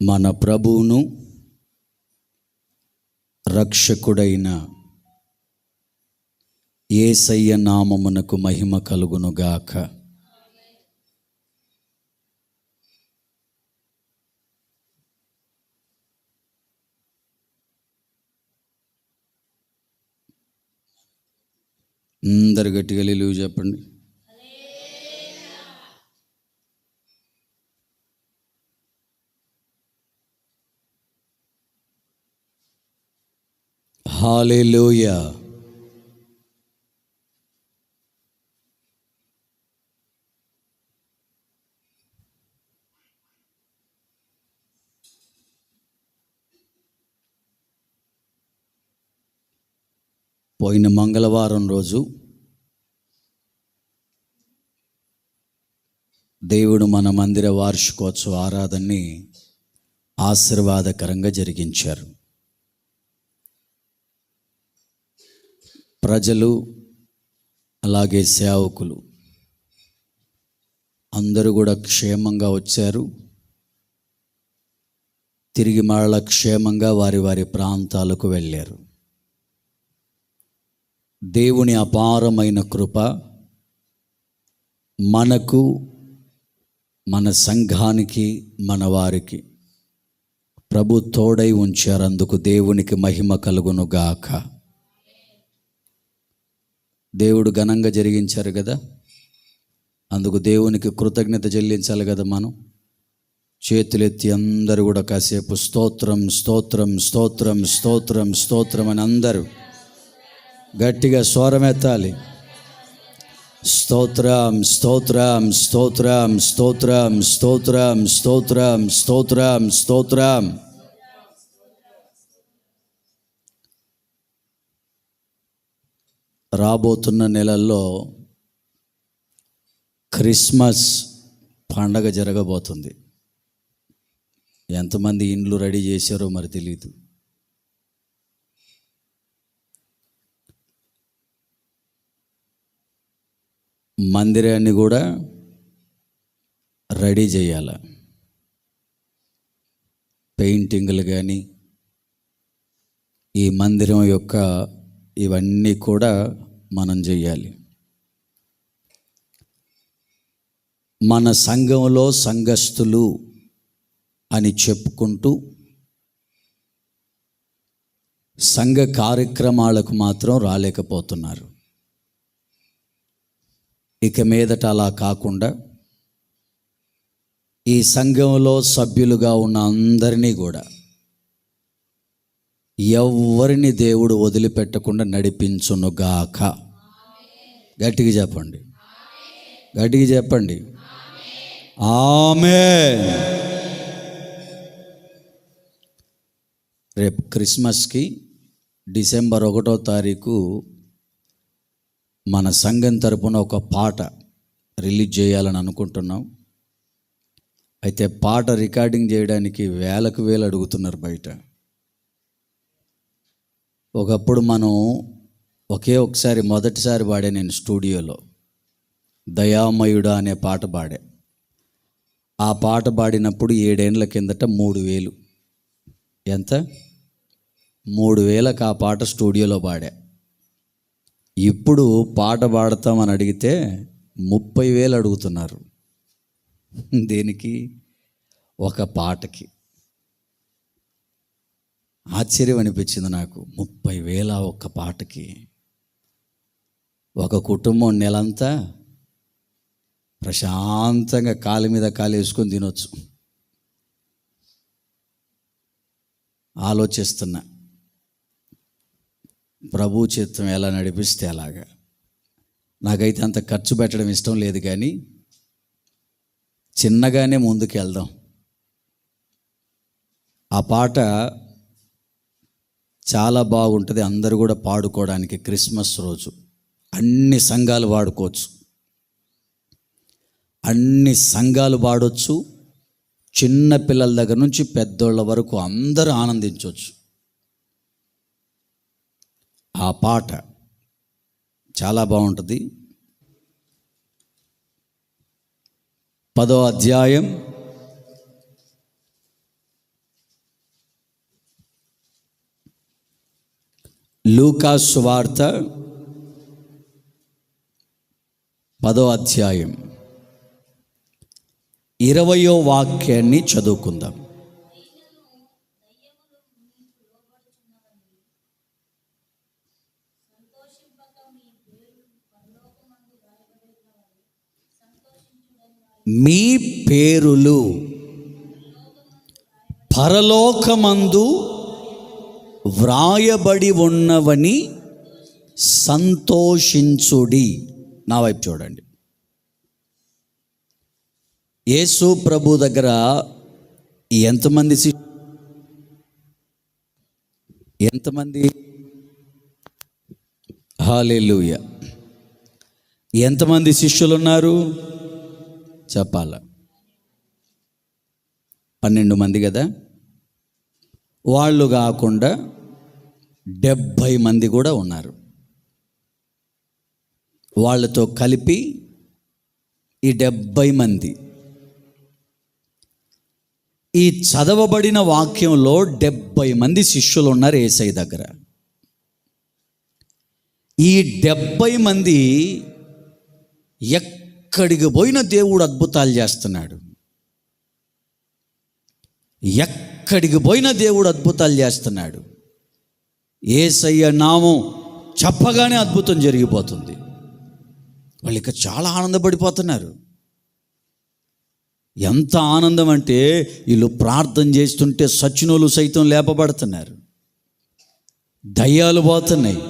మన ప్రభువును రక్షకుడైన యేసయ్య నామమునకు మహిమ కలుగునుగాక. అందరు గట్టిగా హల్లెలూయా చెప్పండి. హల్లెలూయా. పోయిన మంగళవారం రోజు దేవుడు మన మందిర వార్షికోత్సవ ఆరాధనని ఆశీర్వాదకరంగా జరిగించారు. ప్రజలు అలాగే సేవకులు అందరూ కూడా క్షేమంగా వచ్చారు. తిరిగి మరల క్షేమంగా వారి వారి ప్రాంతాలకు వెళ్ళారు. దేవుని అపారమైన కృప మనకు, మన సంఘానికి, మన వారికి ప్రభు తోడై ఉంచారు. అందుకు దేవునికి మహిమ కలుగునుగాక. దేవుడు ఘనంగా జరిగించారు కదా, అందుకు దేవునికి కృతజ్ఞత చెల్లించాలి కదా. మనం చేతులెత్తి అందరూ కూడా కాసేపు స్తోత్రం స్తోత్రం స్తోత్రం స్తోత్రం స్తోత్రం అని అందరూ గట్టిగా స్వరమెత్తాలి. స్తోత్రం స్తోత్రం స్తోత్రం స్తోత్రం స్తోత్రం స్తోత్రం స్తోత్రం స్తోత్రం. రాబోతున్న నెలల్లో క్రిస్మస్ పండగ జరగబోతుంది. ఎంతమంది ఇండ్లు రెడీ చేశారో మరి తెలియదు. మందిరాన్ని కూడా రెడీ చేయాలి. పెయింటింగ్లు కానీ ఈ మందిరం యొక్క ఇవన్నీ కూడా మనం చేయాలి. మన సంఘంలో సంఘస్థులు అని చెప్పుకుంటూ సంఘ కార్యక్రమాలకు మాత్రం రాలేకపోతున్నారు. ఇక మీదట అలా కాకుండా ఈ సంఘంలో సభ్యులుగా ఉన్న అందరినీ కూడా ఎవరిని దేవుడు వదిలిపెట్టకుండా నడిపించునుగాక. గట్టిగా చెప్పండి, గట్టిగా చెప్పండి. ఆమేన్. రేపు క్రిస్మస్కి డిసెంబర్ 1వ తారీఖు మన సంఘం తరపున ఒక పాట రిలీజ్ చేయాలని అనుకుంటున్నాం. అయితే పాట రికార్డింగ్ చేయడానికి వేలకు వేలు అడుగుతున్నారు బయట. ఒకప్పుడు మనం ఒకసారి మొదటిసారి పాడే నేను స్టూడియోలో దయామయుడా అనే పాట పాడా. ఆ పాట పాడినప్పుడు 7 ఏళ్ల కిందట 3,000. ఎంత? 3,000కి ఆ పాట స్టూడియోలో పాడా. ఇప్పుడు పాట పాడతామని అడిగితే 30,000 అడుగుతున్నారు. దేనికి? ఒక పాటకి. ఆశ్చర్యం అనిపించింది నాకు. 30,000 ఒక్క పాటకి. ఒక కుటుంబం నెలంతా ప్రశాంతంగా కాలు మీద కాలు వేసుకొని తినొచ్చు. ఆలోచిస్తున్నా ప్రభు చిత్తం ఎలా నడిపిస్తే అలాగా. నాకైతే అంత ఖర్చు పెట్టడం ఇష్టం లేదు, కానీ చిన్నగానే ముందుకు వెళ్దాం. ఆ పాట చాలా బాగుంటుంది. అందరూ కూడా పాడుకోవడానికి క్రిస్మస్ రోజు అన్ని సంఘాలు పాడుకోవచ్చు, అన్ని సంఘాలు పాడవచ్చు. చిన్న పిల్లల దగ్గర నుంచి పెద్దోళ్ళ వరకు అందరూ ఆనందించవచ్చు. ఆ పాట చాలా బాగుంటుంది. 10వ అధ్యాయం లూకా సువార్త 10వ అధ్యాయం 20వ వాక్యాన్ని చదువుకుందాం. మీ పేరులు పరలోకమందు వ్రాయబడి ఉన్నవని సంతోషించుడి. నా వైపు చూడండి. యేసు ప్రభు దగ్గర ఎంతమంది హల్లెలూయా, ఎంతమంది శిష్యులు ఉన్నారు చెప్పాల? 12 మంది కదా. వాళ్ళు కాకుండా 70 మంది కూడా ఉన్నారు. వాళ్ళతో కలిపి ఈ 70 మంది, ఈ చదవబడిన వాక్యంలో 70 మంది శిష్యులు ఉన్నారు యేసయ్య దగ్గర. ఈ 70 మంది ఎక్కడికి పోయిన దేవుడు అద్భుతాలు చేస్తున్నాడు. ఎక్కడికి పోయిన దేవుడు అద్భుతాలు చేస్తున్నాడు. యేసయ్య నామం చెప్పగానే అద్భుతం జరిగిపోతుంది. వాళ్ళు ఇక చాలా ఆనందపడిపోతున్నారు. ఎంత ఆనందం అంటే వీళ్ళు ప్రార్థన చేస్తుంటే సచ్చినోళ్ళు సైతం లేపబడుతున్నారు, దయ్యాలు పోతున్నాయి,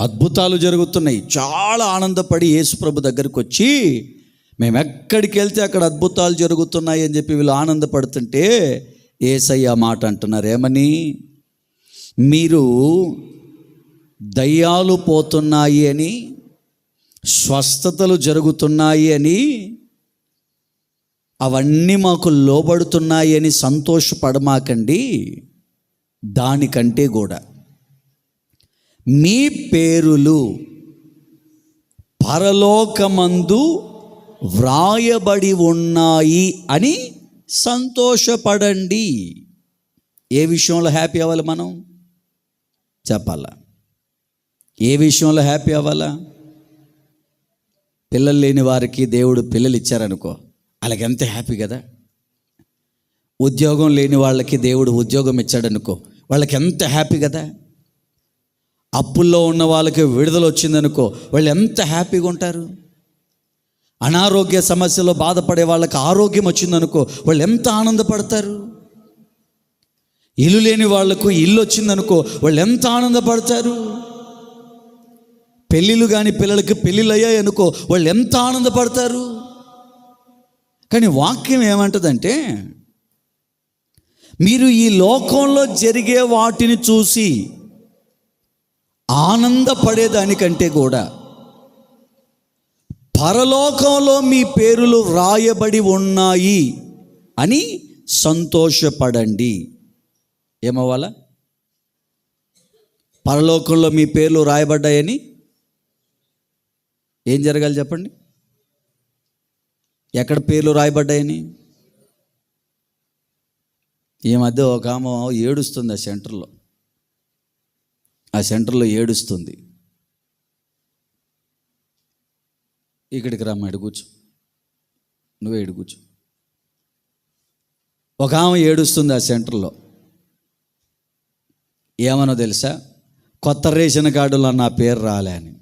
అద్భుతాలు జరుగుతున్నాయి. చాలా ఆనందపడి యేసుప్రభు దగ్గరికి వచ్చి, మేము ఎక్కడికి వెళ్తే అక్కడ అద్భుతాలు జరుగుతున్నాయి అని చెప్పి వీళ్ళు ఆనందపడుతుంటే యేసయ్య మాట అంటున్నారు. ఏమని? మీరు దయ్యాలు పోతున్నాయి అని, స్వస్థతలు జరుగుతున్నాయి అని, అవన్నీ మాకు లోబడుతున్నాయి అని సంతోషపడమాకండి. దానికంటే కూడా మీ పేరులు పరలోకమందు వ్రాయబడి ఉన్నాయి అని సంతోషపడండి. ఏ విషయంలో హ్యాపీ అవ్వాలి మనం చెప్పాలా? ఏ విషయంలో హ్యాపీ అవ్వాలా? పిల్లలు లేని వారికి దేవుడు పిల్లలు ఇచ్చారనుకో, వాళ్ళకి ఎంత హ్యాపీ కదా. ఉద్యోగం లేని వాళ్ళకి దేవుడు ఉద్యోగం ఇచ్చాడనుకో, వాళ్ళకి ఎంత హ్యాపీ కదా. అప్పుల్లో ఉన్న వాళ్ళకి విడుదల వచ్చిందనుకో, వాళ్ళు ఎంత హ్యాపీగా ఉంటారు. అనారోగ్య సమస్యలో బాధపడే వాళ్ళకి ఆరోగ్యం వచ్చిందనుకో, వాళ్ళు ఎంత ఆనందపడతారు. ఇల్లు లేని వాళ్లకు ఇల్లు వచ్చిందనుకో, వాళ్ళు ఎంత ఆనందపడతారు. పెళ్ళిళ్ళు కానీ పిల్లలకి పెళ్ళిళ్ళు అయ్యాయి అనుకో, వాళ్ళు ఎంత ఆనందపడతారు. కానీ వాక్యం ఏమంటదంటే, మీరు ఈ లోకంలో జరిగే వాటిని చూసి ఆనందపడేదానికంటే కూడా పరలోకంలో మీ పేరులు వ్రాయబడి ఉన్నాయి అని సంతోషపడండి. ఏమవ్వాలా? పరలోకంలో మీ పేర్లు రాయబడ్డాయని ఏం జరగాలి చెప్పండి? ఎక్కడ పేర్లు రాయబడ్డాయని? ఈ మధ్య ఒక ఆమె ఏడుస్తుంది ఆ సెంటర్లో ఏడుస్తుంది. ఇక్కడికి రమ్మ, ఇటు కూర్చో, నువ్వే ఇటు కూర్చో. ఒక ఆమె ఏడుస్తుంది ఆ సెంటర్లో. ఏమనో తెలుసా? కొత్త రేషన్ కార్డులో నా పేరు రాలే అని.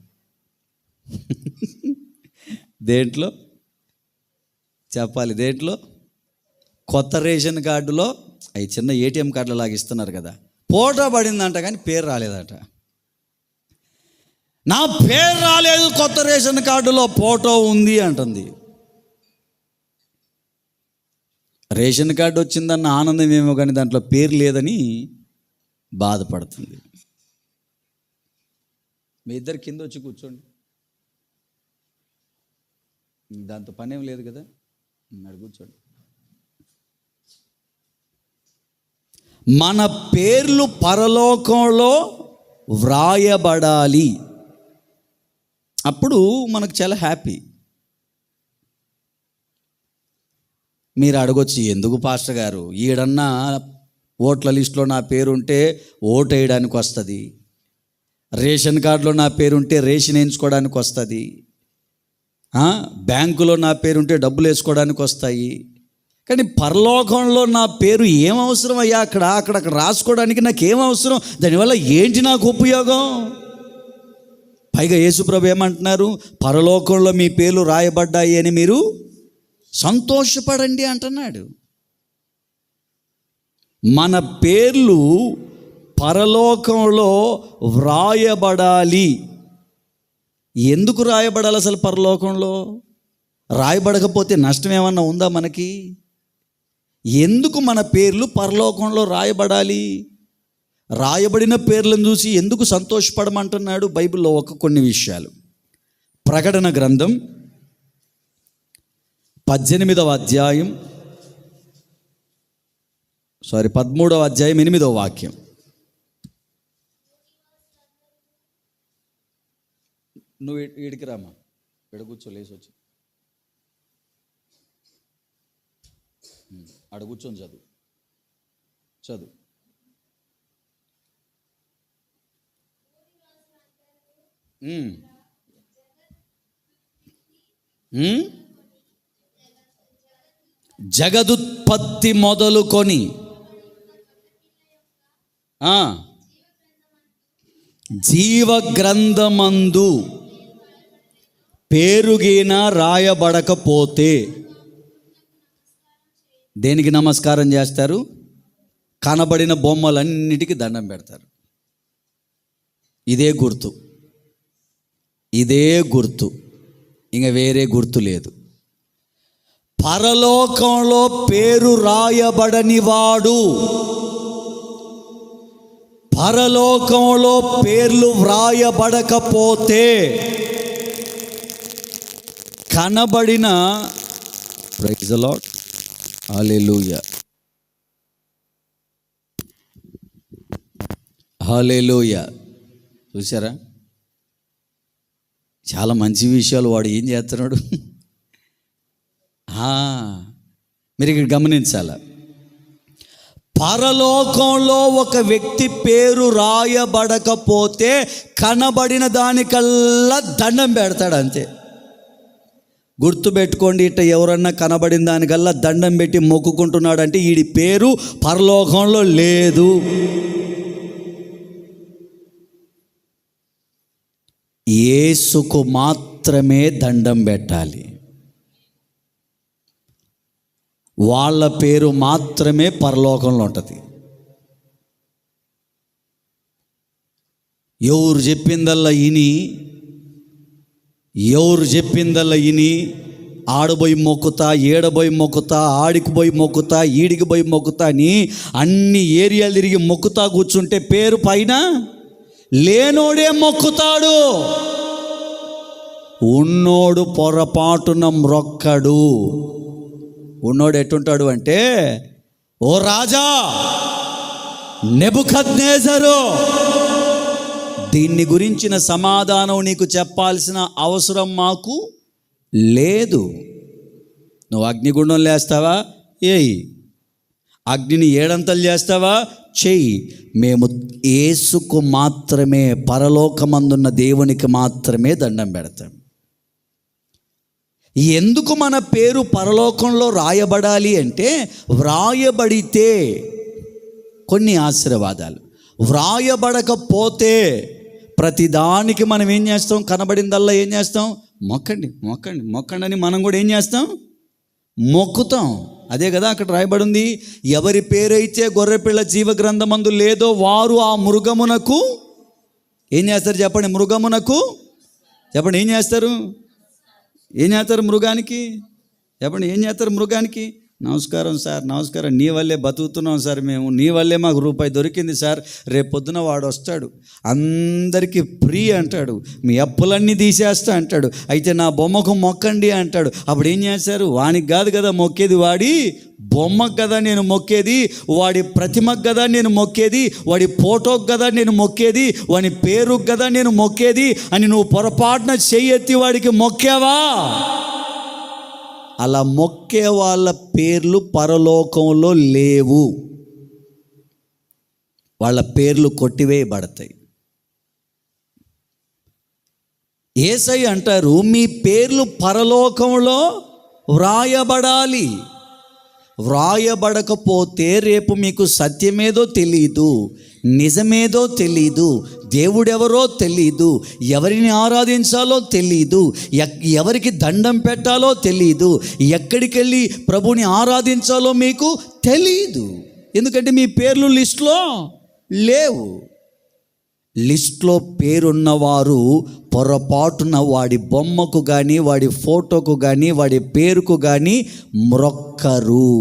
దేంట్లో చెప్పాలి? దేంట్లో? కొత్త రేషన్ కార్డులో, అవి చిన్న ఏటీఎం కార్డులు లాగా ఇస్తున్నారు కదా, ఫోటో పడిందంట కానీ పేరు రాలేదట. నా పేరు రాలేదు, కొత్త రేషన్ కార్డులో ఫోటో ఉంది అంటుంది. రేషన్ కార్డు వచ్చిందన్న ఆనందం ఏమో కానీ దాంట్లో పేరు లేదని బాధపడుతుంది. మీ ఇద్దరు కింద వచ్చి కూర్చోండి, దాంతో పనేం లేదు కదా, అక్కడ కూర్చోండి. మన పేర్లు పరలోకంలో వ్రాయబడాలి. అప్పుడు మనకు చాలా హ్యాపీ. మీరు అడగొచ్చు, ఎందుకు పాస్టర్ గారు, ఈడన్నా ఓట్ల లిస్టులో నా పేరు ఉంటే ఓటు వేయడానికి వస్తుంది, రేషన్ కార్డులో నా పేరు ఉంటే రేషన్ వేయించుకోవడానికి వస్తుంది, బ్యాంకులో నా పేరు ఉంటే డబ్బులు వేసుకోవడానికి వస్తాయి. కానీ పరలోకంలో నా పేరు ఏం అవసరం అయ్యా? అక్కడ రాసుకోవడానికి నాకు ఏం అవసరం? దానివల్ల ఏంటి నాకు ఉపయోగం? పైగా యేసుప్రభు ఏమంటున్నారు? పరలోకంలో మీ పేర్లు రాయబడ్డాయి అని మీరు సంతోషపడండి అంటున్నాడు. మన పేర్లు పరలోకంలో వ్రాయబడాలి. ఎందుకు రాయబడాలి అసలు? పరలోకంలో రాయబడకపోతే నష్టం ఏమన్నా ఉందా మనకి? ఎందుకు మన పేర్లు పరలోకంలో రాయబడాలి? రాయబడిన పేర్లను చూసి ఎందుకు సంతోషపడమంటున్నాడు బైబిల్లో? కొన్ని విషయాలు. ప్రకటన గ్రంథం 13వ అధ్యాయం 8వ వాక్యం. నువ్వు ఈడికి రామా, ఇక్కడ కూర్చో, లేచి వచ్చి ఆడ కూర్చొని చదువు. జగదుత్పత్తి మొదలుకొని జీవగ్రంథమందు పేరుగిన రాయబడకపోతే దేనికి నమస్కారం చేస్తారు? కనబడిన బొమ్మలన్నిటికీ దండం పెడతారు. ఇదే గుర్తు, ఇంకా వేరే గుర్తు లేదు. పరలోకంలో పేరు రాయబడని వాడు, పరలోకంలో పేర్లు వ్రాయబడకపోతే కనబడిన, ప్రైజ్ ది లార్డ్, హల్లెలూయా, హల్లెలూయా. చూసారా, చాలా మంచి విషయాలు వాడు ఏం చేస్తున్నాడు. మీరు ఇక్కడ గమనించాల, పరలోకంలో ఒక వ్యక్తి పేరు రాయబడకపోతే కనబడిన దానికల్లా దండం పెడతాడు అంతే. గుర్తుపెట్టుకోండి, ఇట్ట ఎవరన్నా కనబడిన దానికల్లా దండం పెట్టి మొక్కుకుంటున్నాడు అంటే వీడి పేరు పరలోకంలో లేదు. యేసుకు మాత్రమే దండం పెట్టాలి. వాళ్ళ పేరు మాత్రమే పరలోకంలో ఉంటుంది. ఎవరు చెప్పిందల్లా ఇని ఆడబోయి మొక్కుతా, ఏడబోయి మొక్కుతా, ఆడికి పోయి మొక్కుతా, ఈడికి పోయి మొక్కుతా అని అన్ని ఏరియాలు తిరిగి మొక్కుతా కూర్చుంటే పేరు పైన లేనోడే మొక్కుతాడు. ఉన్నోడు పొరపాటున మ్రొక్కడు. ఉన్నోడు ఎట్టుంటాడు అంటే, ఓ రాజా నెబుకద్నెజరు, దీన్ని గురించిన సమాధానం నీకు చెప్పాల్సిన అవసరం మాకు లేదు. నువ్వు అగ్నిగుండం లేస్తావా? ఏయ్. అగ్నిని ఏడంతలు చేస్తావా? చెయ్యి. మేము యేసుకు మాత్రమే, పరలోకమందున్న దేవునికి మాత్రమే దండం పెడతాం. ఎందుకు మన పేరు పరలోకంలో రాయబడాలి అంటే, వ్రాయబడితే కొన్ని ఆశీర్వాదాలు, వ్రాయబడకపోతే ప్రతిదానికి మనం ఏం చేస్తాం? కనబడిందల్లా ఏం చేస్తాం? మొక్కండి మొక్కండి మొక్కండి అని మనం కూడా ఏం చేస్తాం? మొక్కుతాం. అదే కదా అక్కడ రాయబడి ఉంది, ఎవరి పేరైతే గొర్రెపిల్ల జీవ గ్రంథమందు లేదో వారు ఆ మృగమునకు ఏం చేస్తారు చెప్పండి? మృగమునకు చెప్పండి, ఏం చేస్తారు? మృగానికి చెప్పండి, ఏం చేస్తారు మృగానికి? నమస్కారం సార్, నమస్కారం, నీ వల్లే బతుకుతున్నాం సార్, మేము నీ వల్లే మాకు రూపాయి దొరికింది సార్, రేపు పొద్దున వాడు వస్తాడు అందరికీ ఫ్రీ అంటాడు, మీ అప్పులన్నీ తీసేస్తా అంటాడు, అయితే నా బొమ్మకు మొక్కండి అంటాడు. అప్పుడు ఏం చేస్తారు? వానికి కాదు కదా మొక్కేది, వాడి బొమ్మకు కదా నేను మొక్కేది, వాడి ప్రతిమకు కదా నేను మొక్కేది, వాడి ఫోటోకు కదా నేను మొక్కేది, వాడి పేరుకు కదా నేను మొక్కేది అని నువ్వు పొరపాటున చెయ్యెత్తి వాడికి మొక్కావా? అలా మొక్కే వాళ్ళ పేర్లు పరలోకంలో లేవు. వాళ్ళ పేర్లు కొట్టివేయబడతాయి. యేసయ్య అంటారు, మీ పేర్లు పరలోకంలో వ్రాయబడాలి. వ్రాయబడకపోతే రేపు మీకు సత్యమేదో తెలీదు, నిజమేదో తెలీదు, దేవుడెవరో తెలీదు, ఎవరిని ఆరాధించాలో తెలీదు, ఎవరికి దండం పెట్టాలో తెలీదు, ఎక్కడికి వెళ్ళి ప్రభుని ఆరాధించాలో మీకు తెలీదు. ఎందుకంటే మీ పేర్లు లిస్టులో లేవు. లిస్ట్లో పేరున్నవారు పొరపాటున వాడి బొమ్మకు కానీ, వాడి ఫోటోకు కానీ, వాడి పేరుకు కానీ మ్రొక్కరు.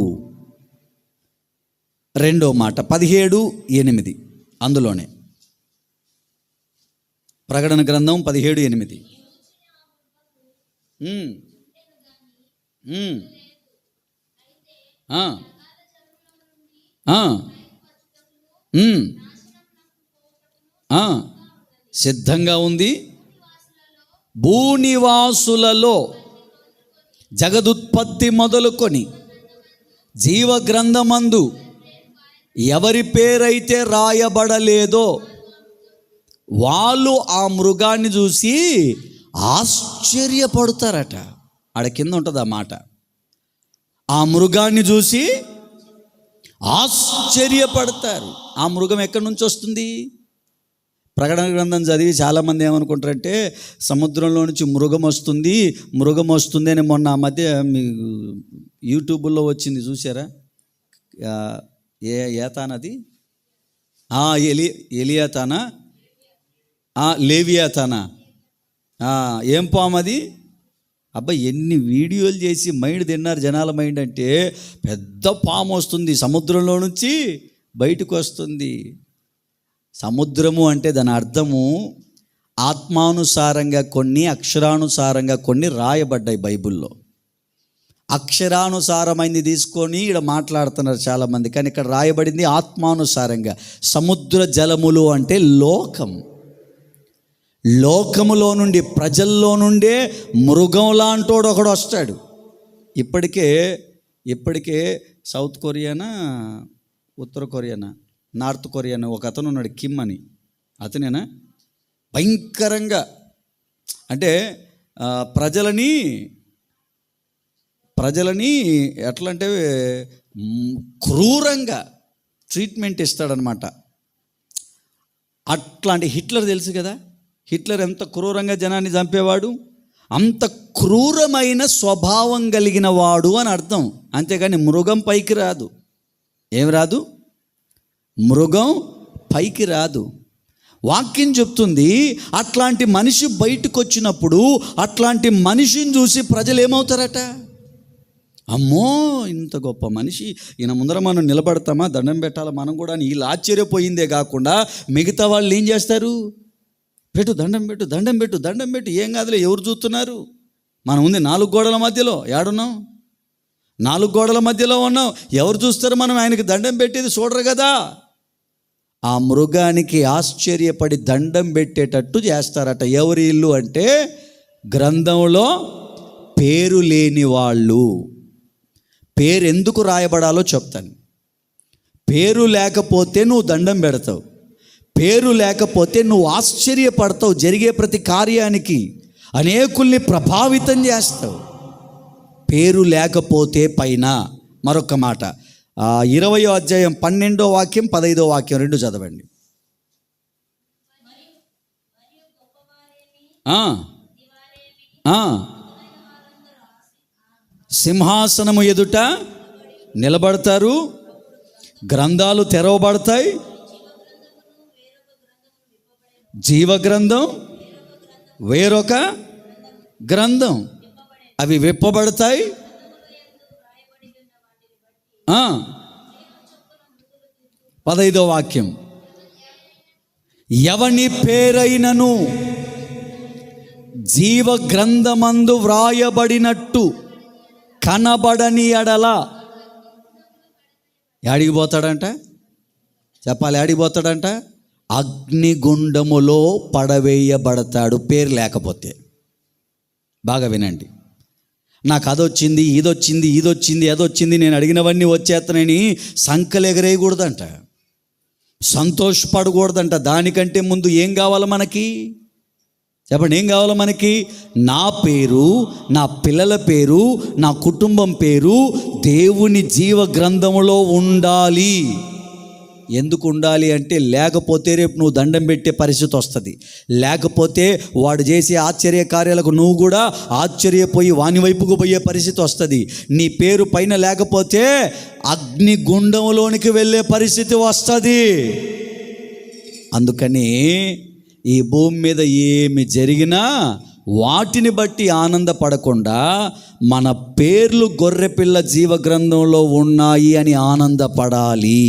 రెండో మాట 17:8 అందులోనే, ప్రకటన గ్రంథం 17:8. సిద్ధంగా ఉంది. భూనివాసులలో జగదుత్పత్తి మొదలుకొని జీవగ్రంథమందు ఎవరి పేరైతే రాయబడలేదో వాళ్ళు ఆ మృగాన్ని చూసి ఆశ్చర్యపడతారట. ఆడ కింద ఉంటుంది ఆ మాట, ఆ మృగాన్ని చూసి ఆశ్చర్యపడతారు. ఆ మృగం ఎక్కడి నుంచి వస్తుంది? ప్రకటన గ్రంథం చదివి చాలామంది ఏమనుకుంటారంటే సముద్రంలో నుంచి మృగం వస్తుంది అని మొన్న ఆ మధ్య మీకు యూట్యూబ్లో వచ్చింది, చూసారా? ఏతానది ఎలియాతానా లేవియాతానా ఏం పాము అది? అబ్బాయి ఎన్ని వీడియోలు చేసి మైండ్ తిన్నారు జనాల మైండ్. అంటే పెద్ద పాము వస్తుంది, సముద్రంలో నుంచి బయటకు వస్తుంది. సముద్రము అంటే దాని అర్థము ఆత్మానుసారంగా కొన్ని, అక్షరానుసారంగా కొన్ని రాయబడ్డాయి బైబిల్లో. అక్షరానుసారమైంది తీసుకొని ఇక్కడ మాట్లాడుతున్నారు చాలామంది, కానీ ఇక్కడ రాయబడింది ఆత్మానుసారంగా. సముద్ర జలములు అంటే లోకం. లోకములో నుండి, ప్రజల్లో నుండే మృగం లాంటోడు ఒకడు వస్తాడు. ఇప్పటికే సౌత్ కొరియానా, ఉత్తర కొరియానా, నార్త్ కొరియానా ఒక అతను ఉన్నాడు, కిమ్ అని, అతనేనా భయంకరంగా అంటే ప్రజలని ఎట్లా అంటే క్రూరంగా ట్రీట్మెంట్ ఇస్తాడనమాట. అట్లాంటి హిట్లర్ తెలుసు కదా, హిట్లర్ ఎంత క్రూరంగా జనాన్ని చంపేవాడు, అంత క్రూరమైన స్వభావం కలిగిన వాడు అని అర్థం. అంతేగాని మృగం పైకి రాదు. ఏం రాదు? మృగం పైకి రాదు. వాక్యం చెప్తుంది, అట్లాంటి మనిషి బయటకు వచ్చినప్పుడు అట్లాంటి మనిషిని చూసి ప్రజలు ఏమవుతారట? అమ్మో ఇంత గొప్ప మనిషి, ఈయన ముందర మనం నిలబడతామా, దండం పెట్టాలా మనం కూడా అని వీళ్ళు ఆశ్చర్యపోయిందే కాకుండా మిగతా వాళ్ళు ఏం చేస్తారు? దండం పెట్టు, ఏం కాదులే, ఎవరు చూస్తున్నారు? మనం ఉంది 4 గోడల మధ్యలో. ఏడున్నాం? 4 గోడల మధ్యలో ఉన్నాం. ఎవరు చూస్తారు? మనం ఆయనకి దండం పెట్టేది చూడరు కదా. ఆ మృగానికి ఆశ్చర్యపడి దండం పెట్టేటట్టు చేస్తారట. ఎవరి ఇల్లు అంటే గ్రంథంలో పేరు లేని వాళ్ళు. పేరు ఎందుకు రాయబడాలో చెప్తాను. పేరు లేకపోతే నువ్వు దండం పెడతావు, పేరు లేకపోతే నువ్వు ఆశ్చర్యపడతావు, జరిగే ప్రతి కార్యానికి అనేకుల్ని ప్రభావితం చేస్తావు. పేరు లేకపోతే పైన మరొక మాట, 20వ అధ్యాయం 12వ వాక్యం 15వ వాక్యం 2 చదవండి. సింహాసనము ఎదుట నిలబడతారు, గ్రంథాలు తెరవబడతాయి, జీవగ్రంథం వేరొక గ్రంథం, అవి విప్పబడతాయి. 15వ వాక్యం, ఎవని పేరైనను జీవ గ్రంథమందు వ్రాయబడినట్టు కనబడని ఎడల యాడిగిపోతాడంట? చెప్పాలి, యాడిగిపోతాడంట? అగ్నిగుండములో పడవేయబడతాడు, పేరు లేకపోతే. బాగా వినండి, నాకు అదొచ్చింది, అదొచ్చింది, నేను అడిగినవన్నీ వచ్చేస్తానని సంకలు ఎగరేయకూడదంట, సంతోషపడకూడదంట. దానికంటే ముందు ఏం కావాలి మనకి? చెప్పండి, ఏం కావాలో మనకి? నా పేరు, నా పిల్లల పేరు, నా కుటుంబం పేరు దేవుని జీవ గ్రంథములో ఉండాలి. ఎందుకు ఉండాలి అంటే, లేకపోతే రేపు నువ్వు దండం పెట్టే పరిస్థితి వస్తుంది. లేకపోతే వాడు చేసే ఆశ్చర్య కార్యాలకు నువ్వు కూడా ఆశ్చర్యపోయి వాని వైపుకు పోయే పరిస్థితి వస్తుంది. నీ పేరు పైన లేకపోతే అగ్నిగుండంలోనికి వెళ్ళే పరిస్థితి వస్తుంది. అందుకని ఈ భూమి మీద ఏమి జరిగినా వాటిని బట్టి ఆనందపడకుండా మన పేర్లు గొర్రెపిల్ల జీవ గ్రంథంలో ఉన్నాయి అని ఆనందపడాలి.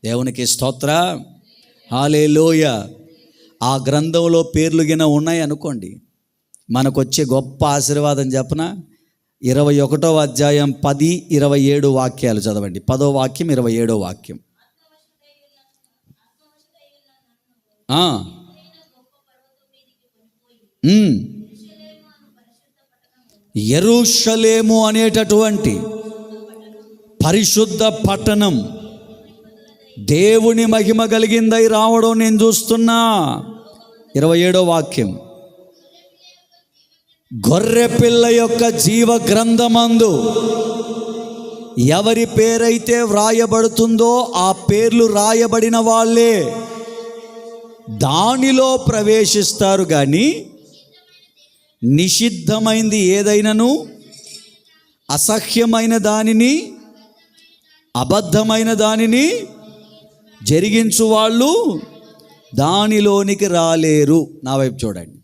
దేవునికి స్తోత్ర, హల్లెలూయా. ఆ గ్రంథంలో పేర్లు గిన ఉన్నాయి అనుకోండి, మనకు వచ్చే గొప్ప ఆశీర్వాదం చెప్పనా? 21వ అధ్యాయం 10-27 వాక్యాలు చదవండి. 10వ వాక్యం 27వ వాక్యం. యెరూషలేము అనేటటువంటి పరిశుద్ధ పట్టణం దేవుని మహిమ కలిగిందై రావడం నేను చూస్తున్నా. 27వ వాక్యం. గొర్రెపిల్ల యొక్క జీవ గ్రంథమందు ఎవరి పేరైతే వ్రాయబడుతుందో ఆ పేర్లు రాయబడిన వాళ్ళే దానిలో ప్రవేశిస్తారు. కానీ నిషిద్ధమైంది ఏదైనాను, అసహ్యమైన దానిని, అబద్ధమైన దానిని జరిగించు వాళ్ళు దానిలోనికి రాలేరు. నా వైపు చూడండి.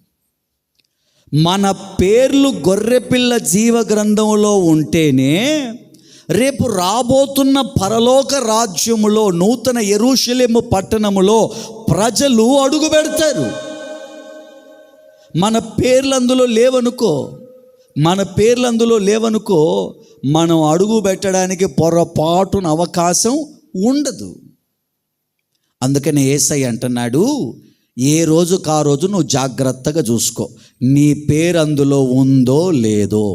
మన పేర్లు గొర్రెపిల్ల జీవ గ్రంథంలో ఉంటేనే రేపు రాబోతున్న పరలోక రాజ్యములో, నూతన యెరూషలేము పట్టణములో ప్రజలు అడుగు పెడతారు. మన పేర్లు అందులో లేవనుకో, మనం అడుగు పెట్టడానికి పొరపాటున అవకాశం ఉండదు. అందుకని యేసయ్య అంటున్నాడు, ఏ రోజుకు ఆ రోజు నువ్వు జాగ్రత్తగా చూసుకో, నీ పేరు అందులో ఉందో లేదో.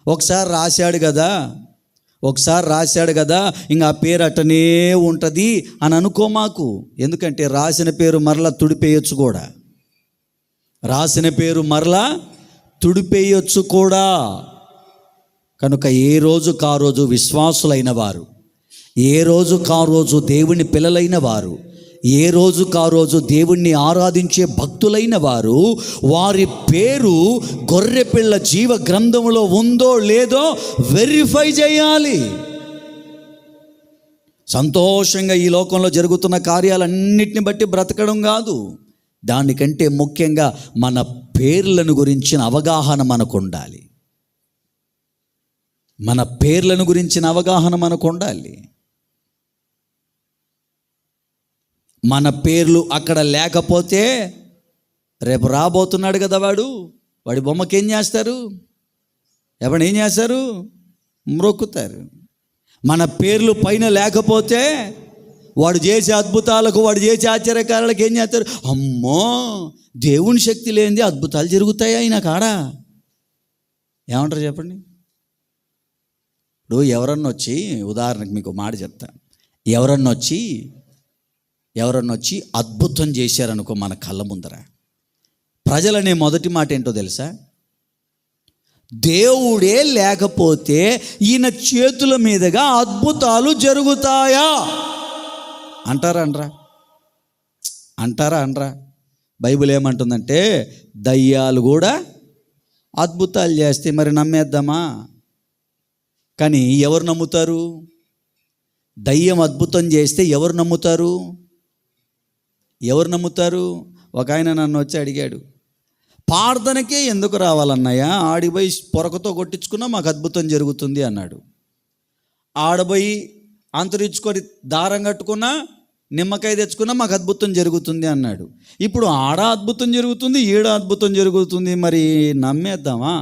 ఒకసారి రాశాడు కదా ఇంకా ఆ పేరు అట్టనే ఉంటుంది అని అనుకో మాకు. ఎందుకంటే రాసిన పేరు మరలా తుడిపేయొచ్చు కూడా. కనుక ఏ రోజుకు ఆ రోజు విశ్వాసులైన వారు, ఏ రోజుకు ఆ రోజు దేవుని పిల్లలైన వారు, ఏ రోజుకు ఆ రోజు దేవుణ్ణి ఆరాధించే భక్తులైన వారు, వారి పేరు గొర్రెపిల్ల జీవ గ్రంథంలో ఉందో లేదో వెరిఫై చేయాలి. సంతోషంగా ఈ లోకంలో జరుగుతున్న కార్యాలన్నిటిని బట్టి బ్రతకడం కాదు, దానికంటే ముఖ్యంగా మన పేర్లను గురించిన అవగాహన మనకు ఉండాలి. మన పేర్లు అక్కడ లేకపోతే రేపు రాబోతున్నాడు కదా వాడి బొమ్మకి ఏం చేస్తారు? మ్రొక్కుతారు. మన పేర్లు పైన లేకపోతే వాడు చేసే అద్భుతాలకు, వాడు చేసే ఆశ్చర్యకారాలకు ఏం చేస్తారు? అమ్మో, దేవుని శక్తి లేనిది అద్భుతాలు జరుగుతాయా ఈయన కాడా? ఏమంటారు చెప్పండి? ఇప్పుడు ఎవరన్నా వచ్చి, ఉదాహరణకు మీకు మాట చెప్తా, ఎవరన్నా వచ్చి అద్భుతం చేశారనుకో మన కళ్ళ ముందర, ప్రజలనే మొదటి మాట ఏంటో తెలుసా? దేవుడే లేకపోతే ఈయన చేతుల మీదుగా అద్భుతాలు జరుగుతాయా అంటారా? బైబిల్ ఏమంటుందంటే, దయ్యాలు కూడా అద్భుతాలు చేస్తే మరి నమ్మేద్దామా? కానీ ఎవరు నమ్ముతారు? దయ్యం అద్భుతం చేస్తే ఎవరు నమ్ముతారు? ఒక ఆయన నన్ను వచ్చి అడిగాడు, ప్రార్థనకే ఎందుకు రావాలన్నయ్య, ఆడిపోయి పొరకతో కొట్టించుకున్నా మాకు అద్భుతం జరుగుతుంది అన్నాడు. ఆడపోయి అంతరించుకొని దారం కట్టుకున్నా, నిమ్మకాయ తెచ్చుకున్నా మాకు అద్భుతం జరుగుతుంది అన్నాడు. ఇప్పుడు ఆడ అద్భుతం జరుగుతుంది, ఈడ అద్భుతం జరుగుతుంది, మరి నమ్మేద్దామా?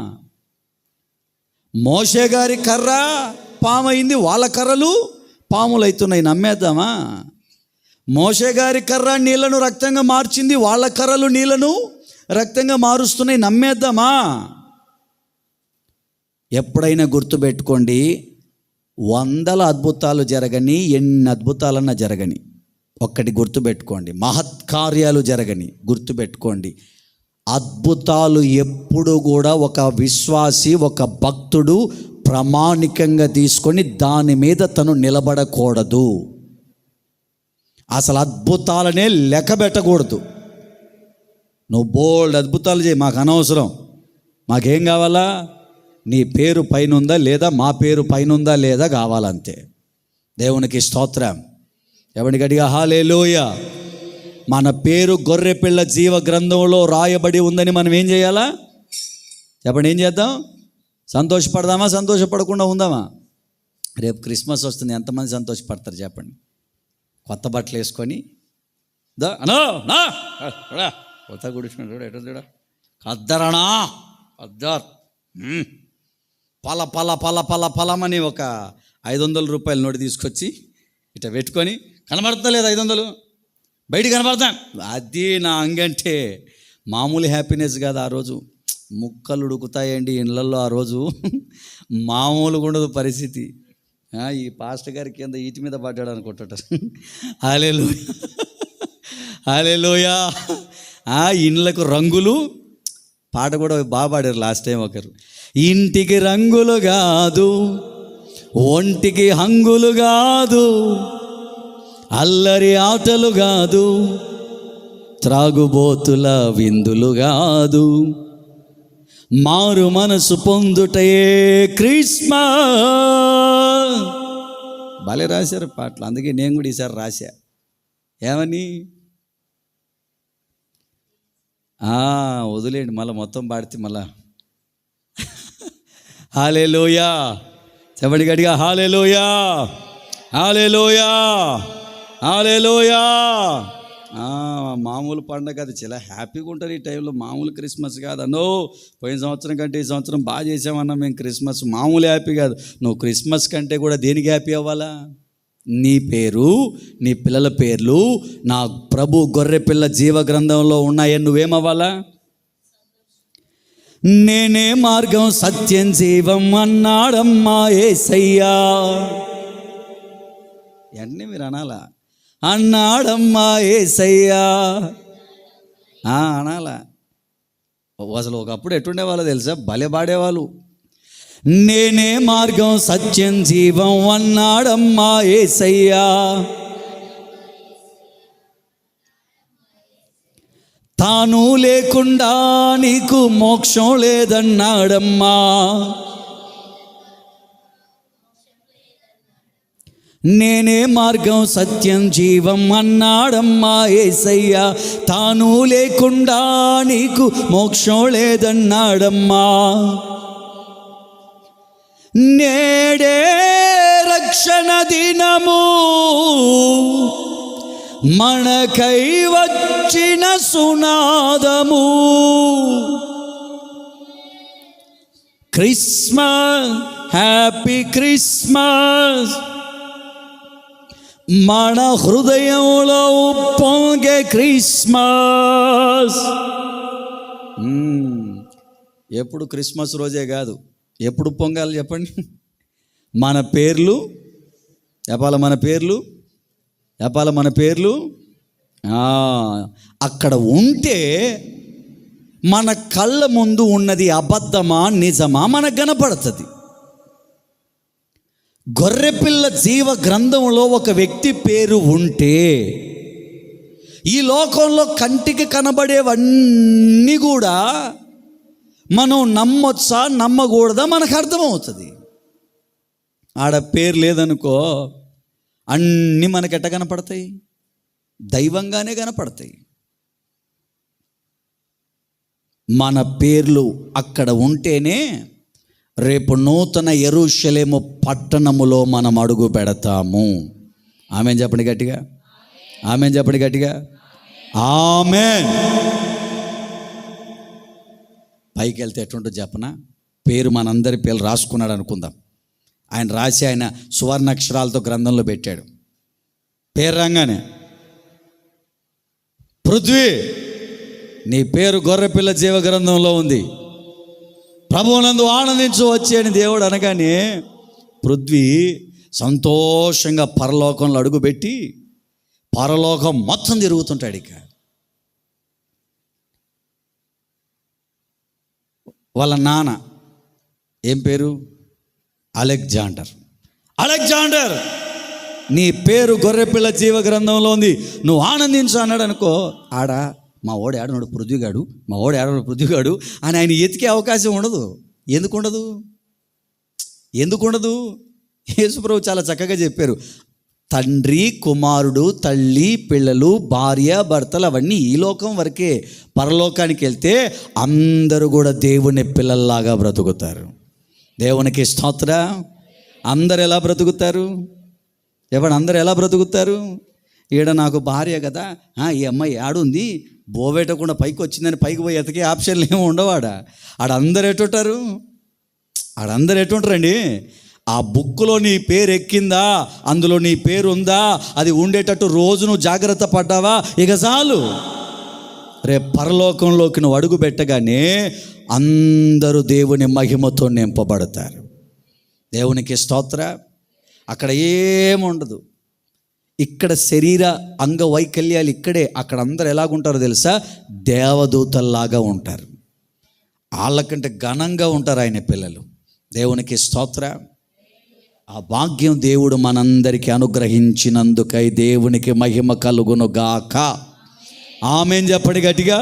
మోషే గారి కర్ర పాము అయింది, వాళ్ళ కర్రలు పాములు అవుతున్నాయి, నమ్మేద్దామా? మోషే గారి కర్ర నీళ్లను రక్తంగా మార్చింది, వాళ్ళ కర్రలు నీళ్లను రక్తంగా మారుస్తున్నాయి, నమ్మేద్దామా? ఎప్పుడైనా గుర్తుపెట్టుకోండి, 100 అద్భుతాలు జరగని, ఎన్ని అద్భుతాలన్నా జరగని, ఒక్కటి గుర్తుపెట్టుకోండి, మహత్కార్యాలు జరగని గుర్తుపెట్టుకోండి, అద్భుతాలు ఎప్పుడు కూడా ఒక విశ్వాసి, ఒక భక్తుడు ప్రామాణికంగా తీసుకొని దాని మీద తను నిలబడకూడదు. అసలు అద్భుతాలనే లెక్క పెట్టకూడదు. నువ్వు బోల్డ్ అద్భుతాలు చేయి, మాకు అనవసరం. మాకేం కావాలా? నీ పేరు పైన ఉందా లేదా, మా పేరు పైన ఉందా లేదా కావాలంతే. దేవునికి స్తోత్రం. ఎవరికి గట్టిగా హల్లెలూయా. మన పేరు గొర్రెపిల్ల జీవ గ్రంథంలో రాయబడి ఉందని మనం ఏం చేయాలా? చెప్పండి, ఏం చేద్దాం? సంతోషపడదామా, సంతోషపడకుండా ఉందామా? రేపు క్రిస్మస్ వస్తుంది, ఎంతమంది సంతోషపడతారు చెప్పండి? కొత్త బట్టలు వేసుకొని కొత్త గుడిచుకుంటాడు ఎట్లా కద్దరణా అద్దర్ పల పల పల పల పలమని ఒక 500 రూపాయల నోటు తీసుకొచ్చి ఇట్లా పెట్టుకొని, కనబడతా లేదు 500 బయట కనబడతాను. అది నా అంగంటే మామూలు హ్యాపీనెస్ కాదు. ఆ రోజు ముక్కలు ఉడుకుతాయండి ఇళ్ళల్లో. ఆ రోజు మామూలుగా ఉండదు పరిస్థితి. ఈ పాస్టర్ గారి కింద ఈటి మీద పడ్డాడు అనుకుంటాడు. హల్లెలూయా, హల్లెలూయా. ఇండ్లకు రంగులు పాట కూడా బాగా పాడారు లాస్ట్ టైం ఒకరు. ఇంటికి రంగులు కాదు, ఒంటికి హంగులు కాదు, అల్లరి ఆటలు కాదు, త్రాగుబోతుల విందులు కాదు, మారు మనసు పొందుటయే క్రిస్మస్. భలే రాశారు పాటలు. అందుకే నేను కూడా ఈసారి రాశా. ఏమని? వదిలేండి, మళ్ళీ మొత్తం పాడితే మళ్ళా. హల్లెలూయా. చెప్పండి గట్టిగా హల్లెలూయా, హల్లెలూయా, హల్లెలూయా. మామూలు పండగ అది, చాలా హ్యాపీగా ఉంటారు ఈ టైంలో. మామూలు క్రిస్మస్ కాదు అన్నో. పోయిన సంవత్సరం కంటే ఈ సంవత్సరం బాగా చేసామన్నా మేము క్రిస్మస్. మామూలు హ్యాపీ కాదు. నువ్వు క్రిస్మస్ కంటే కూడా దేనికి హ్యాపీ అవ్వాలా? నీ పేరు, నీ పిల్లల పేర్లు నా ప్రభు గొర్రెపిల్ల జీవ గ్రంథంలో ఉన్నాయని నువ్వేమవ్వాలా? నేనే మార్గం సత్యం జీవం అన్నాడమ్మా యేసయ్యా. అన్నీ మీరు అనాలా? అన్నాడమ్మా యేసయ్యా అనాలా? అసలు ఒకప్పుడు ఎట్టుండేవాళ్ళో తెలుసా? భలే పాడేవాళ్ళు. నేనే మార్గం సత్యం జీవం అన్నాడమ్మా యేసయ్యా. తాను లేకుండా నీకు మోక్షం లేదన్నాడమ్మా. నేనే మార్గం సత్యం జీవం అన్నాడమ్మా యేసయ్యా. తాను లేకుండా నీకు మోక్షం లేదన్నాడమ్మా. నేడే రక్షణ దినము, మనకై వచ్చిన సునాదము. Christmas, happy Christmas. మన హృదయంలో పొంగే క్రిస్మస్. ఎప్పుడు క్రిస్మస్ రోజే కాదు, ఎప్పుడు పొంగాలి చెప్పండి? మన పేర్లు చెప్పాలి, మన పేర్లు చెప్పాలి, మన పేర్లు అక్కడ ఉంటే మన కళ్ళ ముందు ఉన్నది అబద్ధమా నిజమా మనకు కనపడుతుంది. గొర్రెపిల్ల జీవ గ్రంథంలో ఒక వ్యక్తి పేరు ఉంటే ఈ లోకంలో కంటికి కనబడేవన్నీ కూడా మనం నమ్మొచ్చా నమ్మకూడదా మనకు అర్థమవుతుంది. ఆడ పేరు లేదనుకో, అన్నీ మనకెట్ట కనపడతాయి? దైవంగానే కనపడతాయి. మన పేర్లు అక్కడ ఉంటేనే రేపు నూతన యెరూషలేము పట్టణములో మనం అడుగు పెడతాము. ఆమేన్ చెప్పండి గట్టిగా, ఆమేన్ చెప్పండి గట్టిగా, ఆమేన్. పైకి వెళ్తే ఎట్లుంటుంది చెప్పనా? పేరు మనందరి పేర్లు రాసుకున్నాడు అనుకుందాం. ఆయన రాసి ఆయన సువర్ణాక్షరాలతో గ్రంథంలో పెట్టాడు. పేరు రాగానే పృథ్వీ, నీ పేరు గొర్రెపిల్ల జీవ గ్రంథంలో ఉంది, ప్రభువునందు ఆనందించు వచ్చి అని దేవుడు అనగానే పృథ్వీ సంతోషంగా పరలోకంలో అడుగుపెట్టి పరలోకం మొత్తం తిరుగుతుంటాడు. ఇక వాళ్ళ నాన్న ఏం పేరు? అలెగ్జాండర్. అలెగ్జాండర్, నీ పేరు గొర్రెపిల్ల జీవ గ్రంథంలో ఉంది, నువ్వు ఆనందించు అన్నాడు అనుకో. మా ఓడు ఏడన్నాడు పృథ్వీగాడు అని ఆయన ఎతికే అవకాశం ఉండదు. ఎందుకుండదు? యేసుప్రభు చాలా చక్కగా చెప్పారు. తండ్రి, కుమారుడు, తల్లి, పిల్లలు, భార్య, భర్తలు అవన్నీ ఈ లోకం వరకే. పరలోకానికి వెళ్తే అందరూ కూడా దేవుని పిల్లల్లాగా బ్రతుకుతారు. దేవునికి స్తోత్రం. అందరు ఎలా బ్రతుకుతారు? అందరు ఎలా బ్రతుకుతారు? ఈడ నాకు భార్య కదా, ఈ అమ్మాయి ఏడుంది, బోవేటకుండా పైకి వచ్చిందని పైకి పోయి ఎతకే ఆప్షన్లు ఏమి ఉండవాడా? ఆడందరు ఎటుంటారండి? ఆ బుక్లో నీ పేరు ఎక్కిందా, అందులో నీ పేరు ఉందా, అది ఉండేటట్టు రోజు నువ్వు జాగ్రత్త పడ్డావా, ఇక చాలు. రేపు పరలోకంలోకి నువ్వు అడుగు పెట్టగానే అందరూ దేవుని మహిమతో నింపబడతారు. దేవునికి స్తోత్రం. అక్కడ ఏముండదు. ఇక్కడ శరీర అంగవైకల్యాలు ఇక్కడే. అక్కడ అందరు ఎలాగుంటారో తెలుసా? దేవదూతల్లాగా ఉంటారు. వాళ్ళకంటే ఘనంగా ఉంటారు ఆయన పిల్లలు. దేవునికి స్తోత్రం. ఆ భాగ్యం దేవుడు మనందరికీ అనుగ్రహించినందుకై దేవునికి మహిమ కలుగును గాక. ఆమేన్ చెప్పండి గట్టిగా.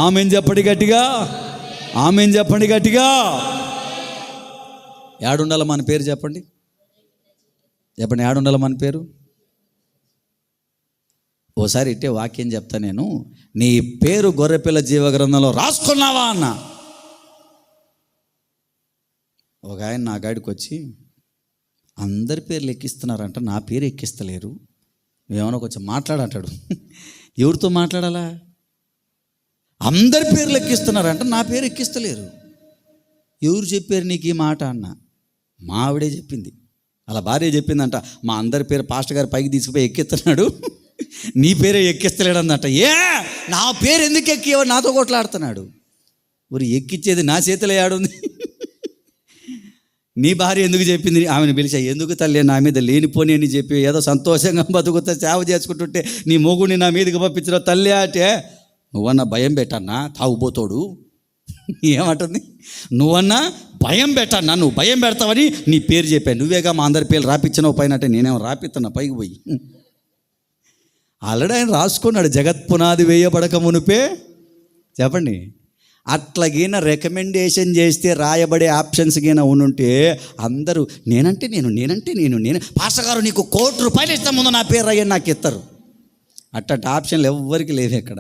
ఆమేన్ చెప్పండి గట్టిగా. ఆమేన్ చెప్పండి గట్టిగా. ఏడుండాల మన పేరు చెప్పండి. ఏడుండాల మన పేరు? ఓసారి ఇట్టే వాక్యం చెప్తా నేను. నీ పేరు గొర్రెపిల్ల జీవ గ్రంథంలో రాసుకున్నావా అన్న. ఒక ఆయన నా గాడికి వచ్చి, అందరి పేర్లు ఎక్కిస్తున్నారంట, నా పేరు ఎక్కిస్తలేరు, ఏమన్నా కొంచెం మాట్లాడంటాడు. ఎవరితో మాట్లాడాలా? అందరి పేర్లు ఎక్కిస్తున్నారంట, నా పేరు ఎక్కిస్తలేరు. ఎవరు చెప్పారు నీకు ఈ మాట అన్న? మా ఆవిడే చెప్పింది. అలా భార్య చెప్పిందంట, మా అందరి పేరు పాస్టర్ గారు పైకి తీసుకుపోయి ఎక్కిస్తున్నాడు, నీ పేరే ఎక్కిస్తలేడు అందంట. నా పేరు ఎందుకు ఎక్కివో నాతో కొట్లాడుతున్నాడు. మరి ఎక్కిచ్చేది నా చేతిలో ఏడుంది? నీ భార్య ఎందుకు చెప్పింది? ఆమెను పిలిచా, ఎందుకు తల్లి నా మీద లేనిపోని అని చెప్పి ఏదో సంతోషంగా బతుకుతా సేవ చేసుకుంటుంటే నీ మొగుడిని నా మీదకి పంపించడం తల్లి అంటే, నువ్వన్నా భయం పెట్టన్నా తాగుబోతోడు. ఏమంటుంది? నువ్వన్నా భయం పెట్టన్నా, నువ్వు భయం పెడతావని నీ పేరు చెప్పాను, నువ్వేగా మా అందరి పేర్లు రాపిచ్చినావు పైన అంటే నేనేమో రాపిస్తున్నా పైకి పోయి. ఆల్రెడీ ఆయన రాసుకున్నాడు, జగత్ పునాది వేయబడక మునిపే. చెప్పండి, అట్లాగైనా రికమెండేషన్ చేస్తే రాయబడే ఆప్షన్స్ గిన ఉంటే అందరూ నేనంటే నేను పాస్టర్ గారు నీకు ₹1,00,00,000 ఇస్తాం, ముందు నా పేరు రాయని నాకు ఇస్తారు. అట్టటి ఆప్షన్లు ఎవ్వరికి లేవు ఇక్కడ.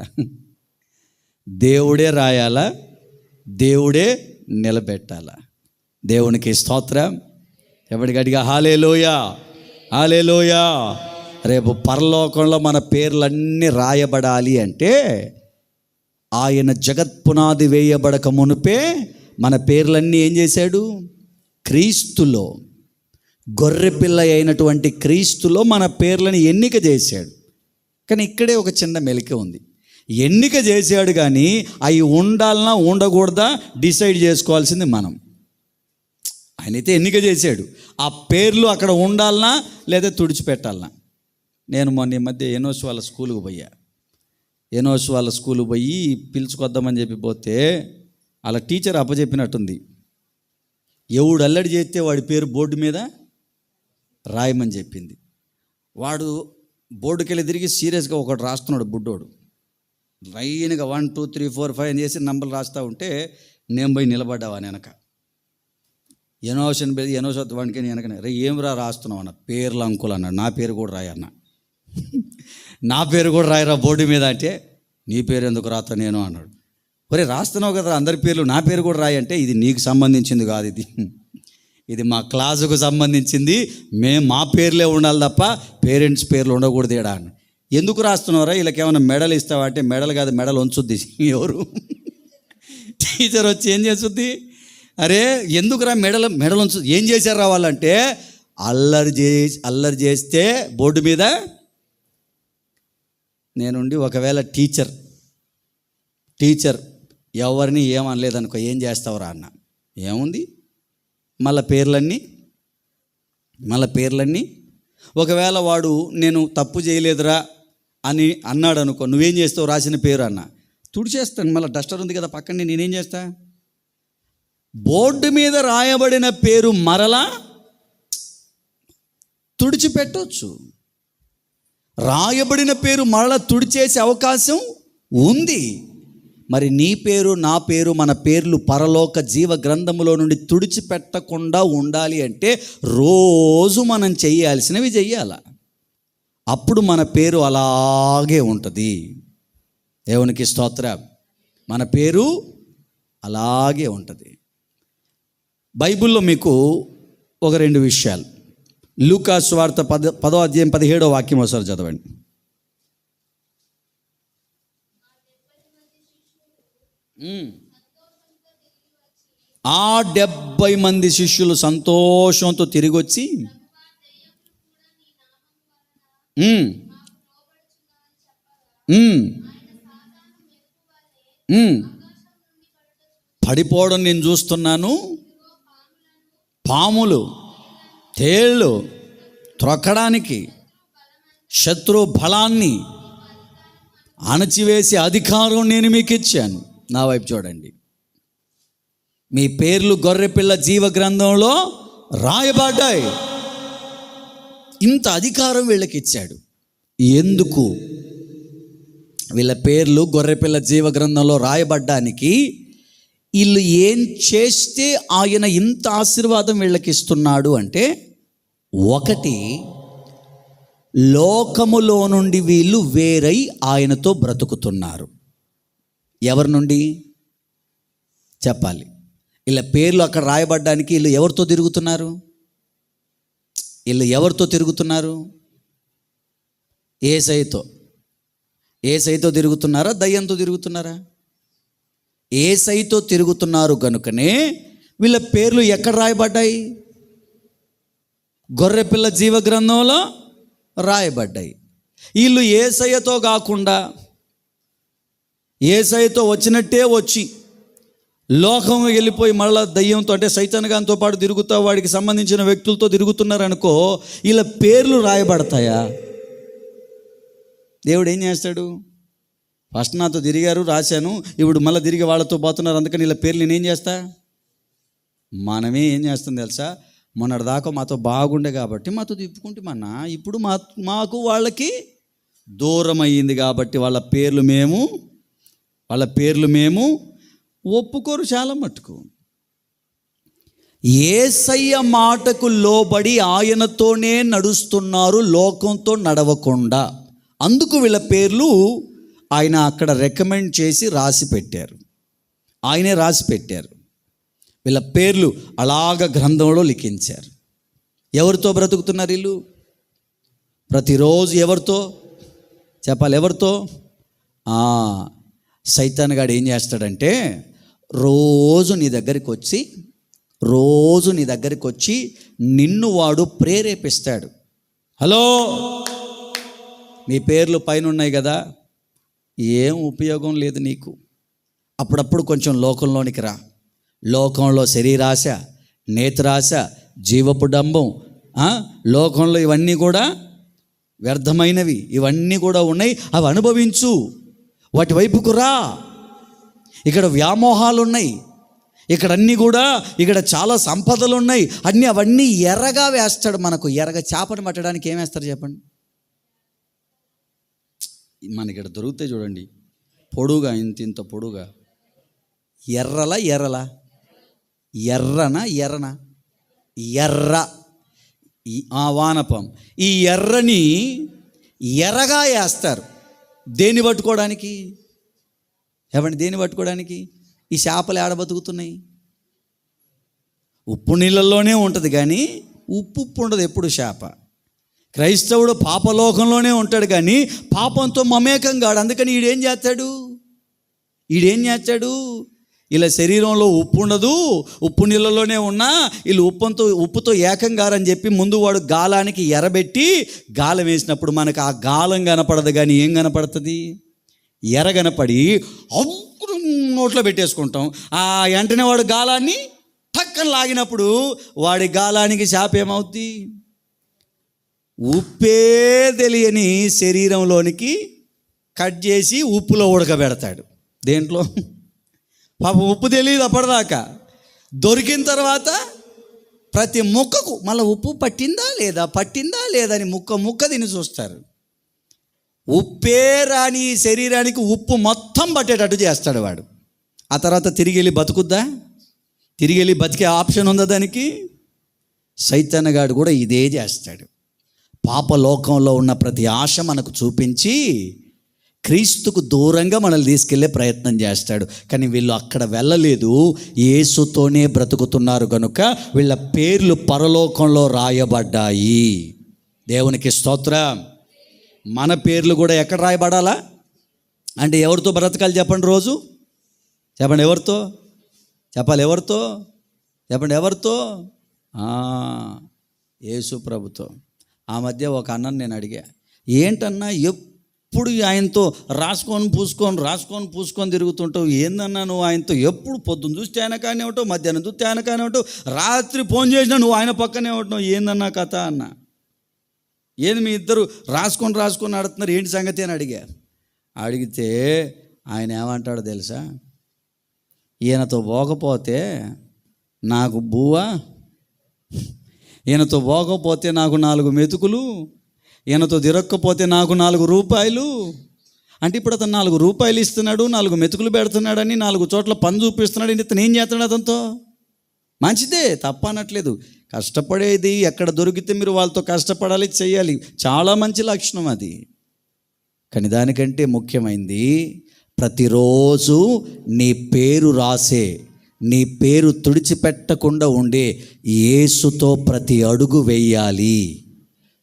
దేవుడే రాయాలా, దేవుడే నిలబెట్టాలా. దేవునికి స్తోత్రం. ఎవరి గట్టిగా హల్లెలూయా, హల్లెలూయా. రేపు పరలోకంలో మన పేర్లన్నీ రాయబడాలి అంటే ఆయన జగత్పునాది వేయబడక మునిపే మన పేర్లన్నీ ఏం చేశాడు? క్రీస్తులో, గొర్రెపిల్ల అయినటువంటి క్రీస్తులో మన పేర్లను ఎన్నిక చేశాడు. కానీ ఇక్కడే ఒక చిన్న మెలిక ఉంది. ఎన్నిక చేశాడు కానీ అవి ఉండాలన్నా ఉండకూడదా డిసైడ్ చేసుకోవాల్సింది మనం. ఆయనైతే ఎన్నిక చేశాడు, ఆ పేర్లు అక్కడ ఉండాలన్నా లేదా తుడిచిపెట్టాలన్నా. నేను మొన్న ఈ మధ్య ఎనోస్ వాళ్ళ స్కూల్కి పోయి పిలుచుకొద్దామని చెప్పి పోతే వాళ్ళ టీచర్ అప్పచెప్పినట్టుంది. ఎవడు అల్లడి చేస్తే వాడి పేరు బోర్డు మీద రాయమని చెప్పింది. వాడు బోర్డుకి వెళ్ళి తిరిగి సీరియస్గా ఒకటి రాస్తున్నాడు బుడ్డోడు. లైన్గా 1 2 3 4 5 అని చేసి నంబర్లు రాస్తూ ఉంటే నేను పోయి నిలబడ్డావా వెనక. ఎనోస్ వాడికి వెనకనే, రే ఏం రాస్తున్నావు అన్న. పేర్లు అంకుల్ అన్నాడు. నా పేరు కూడా రాయన్న. నా పేరు కూడా రాయరా బోర్డు మీద అంటే, నీ పేరు ఎందుకు రాస్తా నేను అన్నాడు. ఒరే రాస్తున్నావు కదా అందరి పేర్లు, నా పేరు కూడా రాయి అంటే, ఇది నీకు సంబంధించింది కాదు, ఇది మా క్లాసుకు సంబంధించింది, మా పేర్లే ఉండాలి తప్ప పేరెంట్స్ పేర్లు ఉండకూడదు ఏడా అని. ఎందుకు రాస్తున్నారా, వీళ్ళకి ఏమైనా మెడల్ ఇస్తావా అంటే, మెడల్ కాదు మెడల్ ఉంచుద్ది. ఎవరు టీచర్ వచ్చి ఏం చేస్తుంది, అరే ఎందుకురా మెడల్ ఉంచు, ఏం చేశారు రావాలంటే అల్లరి చేస్తే బోర్డు మీద నేనుండి ఒకవేళ టీచర్ ఎవరిని ఏమనలేదనుకో, ఏం చేస్తావురా అన్న. ఏముంది మళ్ళీ పేర్లన్నీ ఒకవేళ వాడు నేను తప్పు చేయలేదురా అని అన్నాడు అనుకో, నువ్వేం చేస్తావు రాసిన పేరు అన్న. తుడిచేస్తాను, మళ్ళీ డస్టర్ ఉంది కదా పక్కనే, నేనేం చేస్తా, బోర్డు మీద రాయబడిన పేరు మరలా తుడిచిపెట్టవచ్చు. రాయబడిన పేరు మరలా తుడిచేసే అవకాశం ఉంది. మరి నీ పేరు, నా పేరు, మన పేర్లు పరలోక జీవ గ్రంథములో నుండి తుడిచిపెట్టకుండా ఉండాలి అంటే రోజు మనం చేయాల్సినవి చెయ్యాల. అప్పుడు మన పేరు అలాగే ఉంటుంది. దేవునికి స్తోత్రం. మన పేరు అలాగే ఉంటుంది. బైబిల్లో మీకు ఒక 2 విషయాలు. లూకా సువార్త 10వ అధ్యాయం 17వ వాక్యం ఒకసారి చదవండి. ఆ 70 మంది శిష్యులు సంతోషంతో తిరిగి వచ్చి పడిపోవడం నేను చూస్తున్నాను, పాములు తేళ్ళు త్రొక్కడానికి శత్రు బలాన్ని అణచివేసే అధికారం నేను మీకు ఇచ్చాను. నా వైపు చూడండి. మీ పేర్లు గొర్రెపిల్ల జీవ గ్రంథంలో రాయబడ్డాయి. ఇంత అధికారం వీళ్ళకి ఇచ్చాడు. ఎందుకు? వీళ్ళ పేర్లు గొర్రెపిల్ల జీవ గ్రంథంలో రాయబడ్డానికి వీళ్ళు ఏం చేస్తే ఆయన ఇంత ఆశీర్వాదం వీళ్ళకి ఇస్తున్నాడు అంటే, ఒకటి, లోకములో నుండి వీళ్ళు వేరై ఆయనతో బ్రతుకుతున్నారు. ఎవరి నుండి చెప్పాలి? వీళ్ళ పేర్లు అక్కడ రాయబడ్డానికి వీళ్ళు ఎవరితో తిరుగుతున్నారు? వీళ్ళు ఎవరితో తిరుగుతున్నారు? యేసయ్యతో. యేసయ్యతో తిరుగుతున్నారా? దయ్యంతో తిరుగుతున్నారా? యేసయ్యతో తిరుగుతున్నారు కనుకనే వీళ్ళ పేర్లు ఎక్కడ రాయబడ్డాయి? గొర్రెపిల్ల జీవ గ్రంథంలో రాయబడ్డాయి. వీళ్ళు యేసయ్యతో కాకుండా యేసయ్యతో వచ్చినట్టే వచ్చి లోకం వెళ్ళిపోయి మళ్ళీ దయ్యంతో అంటే సైతాన్గాంతో పాటు తిరుగుతా వాడికి సంబంధించిన వ్యక్తులతో తిరుగుతున్నారనుకో, వీళ్ళ పేర్లు రాయబడతాయా? దేవుడు ఏం చేస్తాడు? ఫస్ట్ నాతో తిరిగారు, రాశాను, ఇప్పుడు మళ్ళీ తిరిగి వాళ్ళతో పోతున్నారు, అందుకని వీళ్ళ పేర్లు నేనేం చేస్తా? మనమే ఏం చేస్తాం తెలుసా? మొన్నటి దాకా మాతో బాగుండే కాబట్టి మాతో తిప్పుకుంటే ఇప్పుడు మాకు వాళ్ళకి దూరం అయ్యింది కాబట్టి వాళ్ళ పేర్లు మేము ఒప్పుకోరు చాలా మట్టుకు. యేసయ్య మాటకు లోబడి ఆయనతోనే నడుస్తున్నారు, లోకంతో నడవకుండా. అందుకు వీళ్ళ పేర్లు ఆయన అక్కడ రికమెండ్ చేసి రాసి పెట్టారు. ఆయనే రాసి పెట్టారు. వీళ్ళ పేర్లు అలాగ గ్రంథంలో లిఖించారు. ఎవరితో బ్రతుకుతున్నారు వీళ్ళు? ప్రతిరోజు ఎవరితో చెప్పాలి? ఎవరితో? సైతాన్ గాడు ఏం చేస్తాడంటే రోజు నీ దగ్గరికి వచ్చి నిన్ను వాడు ప్రేరేపిస్తాడు. హలో, మీ పేర్లు పైన ఉన్నాయి కదా, ఏం ఉపయోగం లేదు నీకు. అప్పుడప్పుడు కొంచెం లోకంలోనికి రా. లోకంలో శరీరాశ, నేత్రాశ, జీవపు డంబం, లోకంలో ఇవన్నీ కూడా వ్యర్థమైనవి, ఇవన్నీ కూడా ఉన్నాయి. అవి అనుభవించు, వాటి వైపుకు రా. ఇక్కడ వ్యామోహాలు ఉన్నాయి, ఇక్కడ అన్నీ కూడా, ఇక్కడ చాలా సంపదలు ఉన్నాయి, అవన్నీ ఎర్రగా వేస్తాడు మనకు. ఎర్రగా చేపను పట్టడానికి ఏం వేస్తారు చెప్పండి? మనకి ఇక్కడ దొరుకుతాయి చూడండి, పొడుగా, ఇంత పొడుగా, ఎర్రన ఎర్ర వానపం. ఈ ఎర్రని ఎర్రగా వేస్తారు. దేన్ని పట్టుకోవడానికి? దేన్ని పట్టుకోవడానికి? ఈ చేపలు ఏడ బతుకుతున్నాయి? ఉప్పు నీళ్ళల్లోనే ఉంటుంది కానీ ఉప్పు ఉండదు ఎప్పుడు చేప. క్రైస్తవుడు పాపలోకంలోనే ఉంటాడు కానీ పాపంతో మమేకం కాడు. అందుకని ఈడేం చేస్తాడు? ఇలా శరీరంలో ఉప్పు ఉండదు, ఉప్పు నీళ్ళలోనే ఉన్నా వీళ్ళు ఉప్పుతో ఏకం గారని చెప్పి ముందు వాడు గాలానికి ఎరబెట్టి గాలం వేసినప్పుడు మనకు ఆ గాలం కనపడదు కానీ ఏం కనపడుతుంది? ఎర కనపడి అప్పుడు నోట్లో పెట్టేసుకుంటాం. ఆ వెంటనే వాడు గాలాన్ని పక్కన లాగినప్పుడు వాడి గాలానికి శాప ఏమవుద్ది? ఉప్పే తెలియని శరీరంలోనికి కట్ చేసి ఉప్పులో ఉడకబెడతాడు. దేంట్లో? పాప ఉప్పు తెలియదు అప్పటిదాకా. దొరికిన తర్వాత ప్రతి ముక్కకు మళ్ళీ ఉప్పు పట్టిందా లేదా అని ముక్క తిని చూస్తారు. ఉప్పే రాని శరీరానికి ఉప్పు మొత్తం పట్టేటట్టు చేస్తాడు వాడు. ఆ తర్వాత తిరిగి వెళ్ళి బతుకుద్దా? తిరిగి వెళ్ళి బతికే ఆప్షన్ ఉందా దానికి? సైతానగాడు కూడా ఇదే చేస్తాడు. పాపలోకంలో ఉన్న ప్రతి ఆశ మనకు చూపించి క్రీస్తుకు దూరంగా మనల్ని తీసుకెళ్లే ప్రయత్నం చేస్తాడు. కానీ వీళ్ళు అక్కడ వెళ్ళలేదు, యేసుతోనే బ్రతుకుతున్నారు కనుక వీళ్ళ పేర్లు పరలోకంలో రాయబడ్డాయి. దేవునికి స్తోత్రం. మన పేర్లు కూడా ఎక్కడ రాయబడాలా అంటే ఎవరితో బ్రతకాలి చెప్పండి? రోజు చెప్పండి, ఎవరితో చెప్పాలి? ఎవరితో? యేసు ప్రభుతో. ఆ మధ్య ఒక అన్నను నేను అడిగా, ఏంటన్నా ఎప్పుడు ఆయనతో రాసుకొని పూసుకొని తిరుగుతుంటావు, ఏందన్నా నువ్వు ఆయనతో ఎప్పుడు? పొద్దున్న చూస్తే ఆయన కానీ ఉంటావు, మధ్యాహ్నం చూస్తే ఆయన కానీ ఉంటావు, రాత్రి ఫోన్ చేసినా నువ్వు ఆయన పక్కనే ఉంటున్నావు, ఏందన్నా కథ అన్న. ఏంది మీ ఇద్దరు రాసుకొని ఆడుతున్నారు, ఏంటి సంగతి అని అడిగితే ఆయన ఏమంటాడో తెలుసా? ఈయనతో పోకపోతే నాకు బువ్వా, ఈయనతో పోకపోతే నాకు 4 మెతుకులు, ఈయనతో తిరగకపోతే నాకు 4 రూపాయలు. అంటే ఇప్పుడు అతను 4 రూపాయలు ఇస్తున్నాడు, 4 మెతుకులు పెడుతున్నాడని 4 చోట్ల పని చూపిస్తున్నాడు. ఇతను ఏం చేస్తున్నాడు అతనితో? మంచిదే, తప్ప అనట్లేదు. కష్టపడేది ఎక్కడ దొరికితే మీరు వాళ్ళతో కష్టపడాలి, చెయ్యాలి, చాలా మంచి లక్షణం అది. కానీ దానికంటే ముఖ్యమైనది ప్రతిరోజు నీ పేరు రాసే, నీ పేరు తుడిచిపెట్టకుండా ఉండే యేసుతో ప్రతి అడుగు వేయాలి.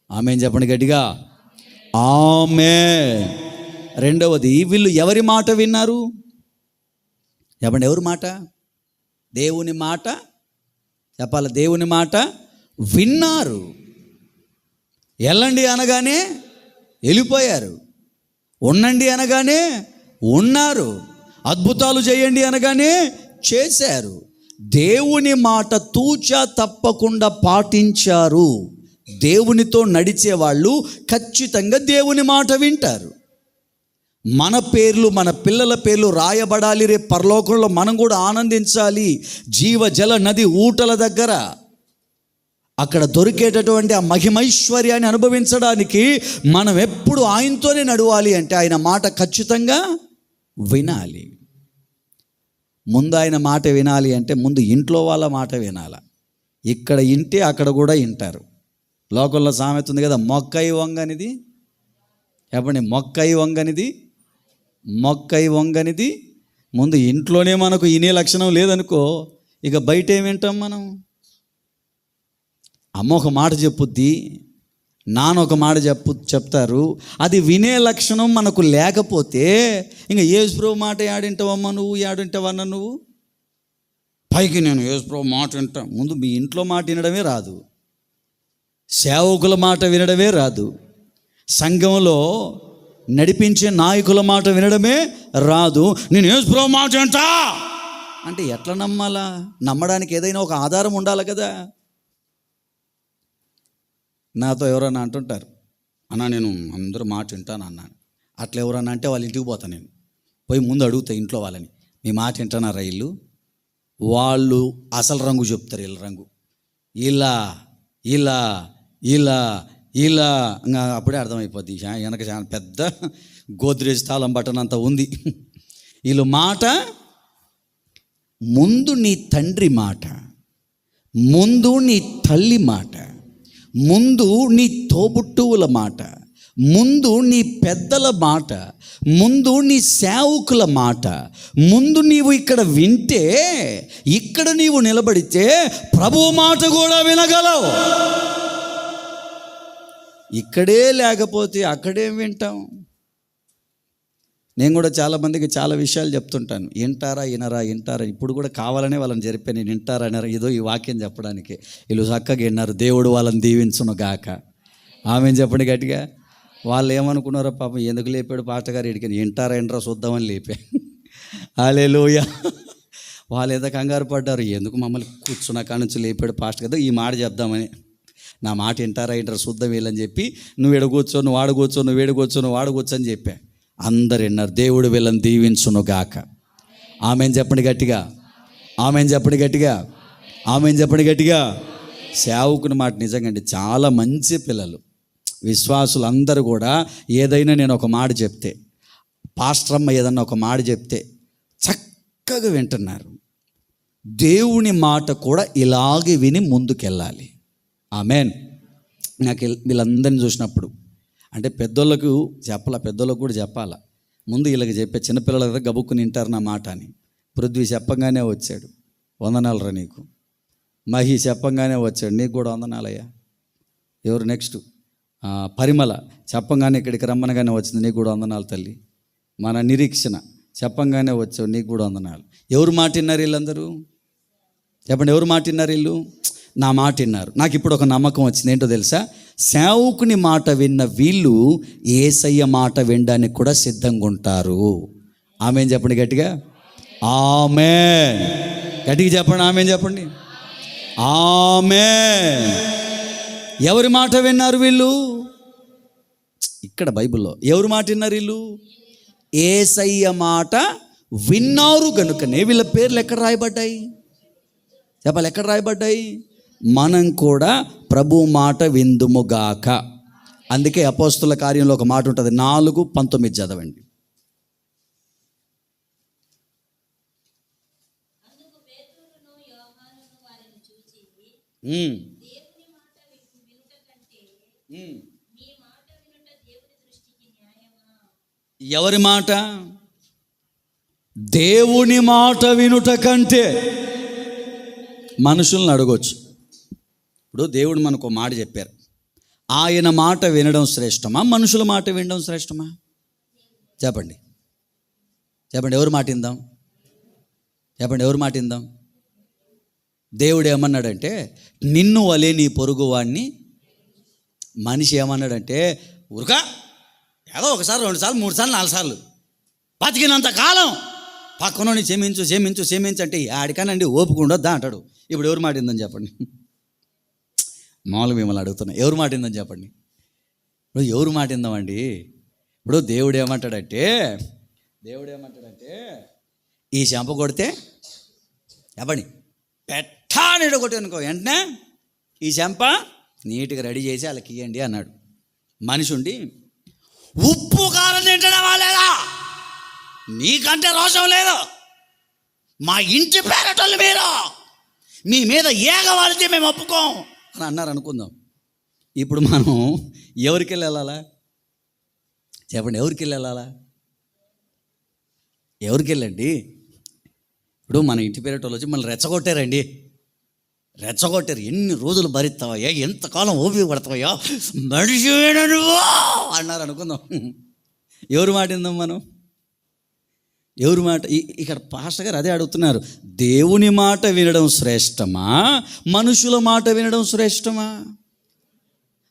ఆమేన్ చెప్పండి గట్టిగా, ఆమేన్. రెండవది, వీళ్ళు ఎవరి మాట విన్నారు చెప్పండి? ఎవరి మాట? దేవుని మాట. చెప్పాలి, దేవుని మాట విన్నారు. వెళ్ళండి అనగానే వెళ్ళిపోయారు, ఉండండి అనగానే ఉన్నారు, అద్భుతాలు చేయండి అనగానే చేశారు. దేవుని మాట తూచా తప్పకుండా పాటించారు. దేవునితో నడిచేవాళ్ళు ఖచ్చితంగా దేవుని మాట వింటారు. మన పేర్లు, మన పిల్లల పేర్లు రాయబడాలి. రేపు పరలోకంలో మనం కూడా ఆనందించాలి. జీవజల నది ఊటల దగ్గర అక్కడ దొరికేటటువంటి ఆ మహిమైశ్వర్యాన్ని అనుభవించడానికి మనం ఎప్పుడు ఆయనతోనే నడవాలి. అంటే ఆయన మాట ఖచ్చితంగా వినాలి. ముందు ఆయన మాట వినాలి అంటే ముందు ఇంట్లో వాళ్ళ మాట వినాలి. ఇక్కడ ఇంటే అక్కడ కూడా వింటారు. లోకంలో సామెత ఉంది కదా, మొక్కై వంగనిది. చెప్పండి, మొక్కై వంగనిది. ముందు ఇంట్లోనే మనకు వినే లక్షణం లేదనుకో, ఇక బయట ఏం వింటాం మనం? అమ్మ ఒక మాట చెప్పుద్ది, నాన్న ఒక మాట చెప్తారు. అది వినే లక్షణం మనకు లేకపోతే ఇంకా యేసుప్రభు మాట యాడింటావమ్మా నువ్వు, యాడింటావన్నా నువ్వు? పైకి నేను యేసుప్రభు మాట వింటా. ముందు మీ ఇంట్లో మాట వినడమే రాదు, సేవకుల మాట వినడమే రాదు, సంఘంలో నడిపించే నాయకుల మాట వినడమే రాదు. నేను యేసుప్రభు మాట వింటా అంటే ఎట్లా నమ్మాలా? నమ్మడానికి ఏదైనా ఒక ఆధారం ఉండాలి కదా. నాతో ఎవరన్నా అంటుంటారు, అన్నా నేను అందరూ మాట వింటాను అన్నాను. అట్లా ఎవరన్నా అంటే వాళ్ళ ఇంటికి పోతాను. నేను పోయి ముందు అడుగుతా ఇంట్లో వాళ్ళని, మీ మాట వింటున్నారా ఇల్లు? వాళ్ళు అసలు రంగు చెప్తారు, వీళ్ళ రంగు ఇలా ఇలా ఇలా ఇలా. ఇంకా అప్పుడే అర్థమైపోద్ది వెనక చాలా పెద్ద గోద్రేజ్ తాళం బటన్ అంతా ఉంది. వీళ్ళు మాట ముందు నీ తండ్రి మాట, ముందు నీ తల్లి మాట, ముందు నీ తోబుట్టువుల మాట, ముందు నీ పెద్దల మాట, ముందు నీ సేవకుల మాట, ముందు నీవు ఇక్కడ వింటే, ఇక్కడ నీవు నిలబడితే ప్రభువు మాట కూడా వినగలవు. ఇక్కడే లేకపోతే అక్కడేం వింటాం? నేను కూడా చాలామందికి చాలా విషయాలు చెప్తుంటాను, వింటారా వినరా. ఇప్పుడు కూడా కావాలనే వాళ్ళని జరిపే, నేను వింటారా వినరా ఏదో ఈ వాక్యం చెప్పడానికి. వీళ్ళు చక్కగా విన్నారు. దేవుడు వాళ్ళని దీవించును గాక. ఆమెను చెప్పండి గట్టిగా. వాళ్ళు ఏమనుకున్నారో పాపం, ఎందుకు లేపాడు పాటగారు ఇడికి, వింటారా వినరా చూద్దామని లేపా. హల్లెలూయా. వాళ్ళు ఏదో కంగారు పడ్డారు, ఎందుకు మమ్మల్ని కూర్చున్న కాడ నుంచి లేపాడు పాస్టర్ కదా, ఈ మాట చెప్దామని. నా మాట వింటారా చూద్దాం వీళ్ళని చెప్పి, నువ్వు ఎడగూర్చో, నువ్వు ఆడగూర్చో, నువ్వు ఏడగూర్చో, నువ్వు ఆడగూర్చో అని చెప్పా. అందరు విన్నారు. దేవుడు వీళ్ళని దీవించును గాక. ఆమెను చెప్పండి గట్టిగా. ఆమె చెప్పండి గట్టిగా. సేవకుని మాట నిజంగా అండి, చాలా మంచి పిల్లలు, విశ్వాసులు అందరూ కూడా. ఏదైనా నేను ఒక మాట చెప్తే, పాస్టర్ అమ్మ ఏదన్నా ఒక మాట చెప్తే చక్కగా వింటున్నారు. దేవుని మాట కూడా ఇలాగే విని ముందుకెళ్ళాలి. ఆమెన్. నాకు వీళ్ళందరినీ చూసినప్పుడు అంటే పెద్దోళ్ళకు చెప్పాలా, పెద్దోళ్ళకు కూడా చెప్పాలా. ముందు వీళ్ళకి చెప్పే, చిన్నపిల్లల దగ్గర గబుక్కుని వింటారు నా మాట అని. పృథ్వీ చెప్పంగానే వచ్చాడు, వందనాలరా నీకు. మహి చెప్పంగానే వచ్చాడు, నీకు కూడా వందనాలయ్యా. ఎవరు నెక్స్ట్? పరిమళ చెప్పంగానే ఇక్కడికి రమ్మనగానే వచ్చింది, నీకు కూడా వందనాలు తల్లి. మన నిరీక్షణ చెప్పంగానే వచ్చావు, నీకు కూడా వందనాలు. ఎవరు మాట విన్నారు వీళ్ళందరూ? చెప్పండి, ఎవరు మాట విన్నారు వీళ్ళు? నా మాట విన్నారు. నాకు ఇప్పుడు ఒక నమ్మకం వచ్చింది. ఏంటో తెలుసా? సేవకుని మాట విన్న వీళ్ళు యేసయ్య మాట వినడానికి కూడా సిద్ధంగా ఉంటారు. ఆమేన్ చెప్పండి గట్టిగా. ఆమేన్ గట్టిగా చెప్పండి. ఆమేన్ చెప్పండి. ఆమేన్. ఎవరి మాట విన్నారు వీళ్ళు? ఇక్కడ బైబిల్లో ఎవరి మాట విన్నారు వీళ్ళు? యేసయ్య మాట విన్నారు గనుకనే వీళ్ళ పేర్లు ఎక్కడ రాయబడ్డాయి? చెప్పాలి, ఎక్కడ రాయబడ్డాయి? మనం కూడా ప్రభు మాట విందుముగాక. అందుకే అపోస్తుల కార్యంలో ఒక మాట ఉంటుంది, 4:19 చదవండి. ఎవరి మాట? దేవుని మాట వినుట కంటే. మనుషులను అడగొచ్చు. ఇప్పుడు దేవుడు మనకు మాట చెప్పారు, ఆయన మాట వినడం శ్రేష్టమా, మనుషుల మాట వినడం శ్రేష్టమా? చెప్పండి చెప్పండి, ఎవరు మాట విందాం? చెప్పండి, ఎవరు మాట విందాం? దేవుడు ఏమన్నాడంటే, నిన్ను వలే నీ పొరుగువాడిని. మనిషి ఏమన్నాడంటే, ఉరకా ఏదో ఒకసారి, 2 సార్లు, 3 సార్లు, 4 సార్లు బతికినంత కాలం పక్కనోని క్షమించు క్షమించు క్షమించు అంటే ఆడికానండి ఓపిక ఉండొద్దా అంటాడు. ఇప్పుడు ఎవరు మాట విందని చెప్పండి? మామూలుగా మిమ్మల్ని అడుగుతున్నా, ఎవరు మాట విందని చెప్పండి? ఇప్పుడు ఎవరు మాట విందామండి? ఇప్పుడు దేవుడు ఏమంటాడంటే ఈ చెంప కొడితే చెప్పండి పెట్టానిడు కొట్టి అనుకో, వెంటనే ఈ చెంప నీట్గా రెడీ చేసి వాళ్ళకి ఇవ్వండి అన్నాడు. మనిషి ఉండి ఉప్పు కారం తింటడం వాళ్ళేదా, నీకంటే రోషం లేదు, మా ఇంటి పేరటోళ్ళు మీరు, మీ మీద ఏగవాడితే మేము ఒప్పుకోం అని అన్నారు అనుకుందాం. ఇప్పుడు మనం ఎవరికి వెళ్ళాలా? చెప్పండి, ఎవరికి వెళ్ళాలా? ఎవరికి వెళ్ళండి? ఇప్పుడు మన ఇంటి పేరటోళ్ళు వచ్చి మనల్ని రెచ్చగొట్టారండి, రెచ్చగొట్టారు. ఎన్ని రోజులు భరిస్తావయ్యా, ఎంతకాలం ఓపిక పడతావయ్యా, మనిషి అన్నారు అనుకుందాం. ఎవరు మాట విందాం మనం? ఎవరి మాట? ఇక్కడ పాస్టర్ గారు అదే అడుగుతున్నారు, దేవుని మాట వినడం శ్రేష్టమా, మనుషుల మాట వినడం శ్రేష్టమా?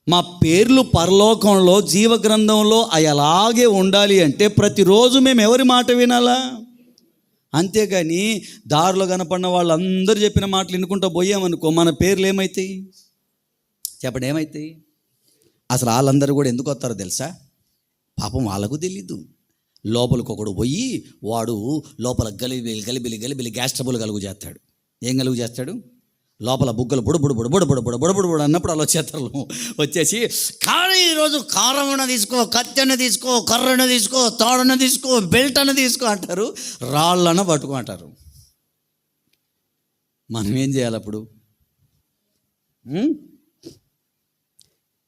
మా పేర్లు పరలోకంలో జీవగ్రంథంలో అలాగే ఉండాలి అంటే ప్రతిరోజు మేము ఎవరి మాట వినాలా? అంతేగాని దారిలో కనపడిన వాళ్ళందరూ చెప్పిన మాటలు వినుకుంటూ పోయామనుకో, మన పేర్లు ఏమవుతాయి? చెప్పండి, ఏమవుతాయి? అసలు వాళ్ళందరూ కూడా ఎందుకు వస్తారో తెలుసా? పాపం వాళ్ళకు తెలీదు. లోపలికి ఒకడు పోయి వాడు లోపల గలిబిలి గ్యాస్ ట్రబుల్ కలుగు చేస్తాడు. ఏం కలుగు చేస్తాడు? లోపల బుగ్గలు బుడబుడు అన్నప్పుడు అలా వచ్చేస్తారు. వచ్చేసి కానీ ఈరోజు కారం అన్న తీసుకో, కత్తి అన్న తీసుకో, కర్రన్న తీసుకో, తాడన్న తీసుకో, బెల్ట్ అన్న తీసుకో అంటారు, రాళ్ళన్న పట్టుకుంటారు. మనం ఏం చేయాలి అప్పుడు?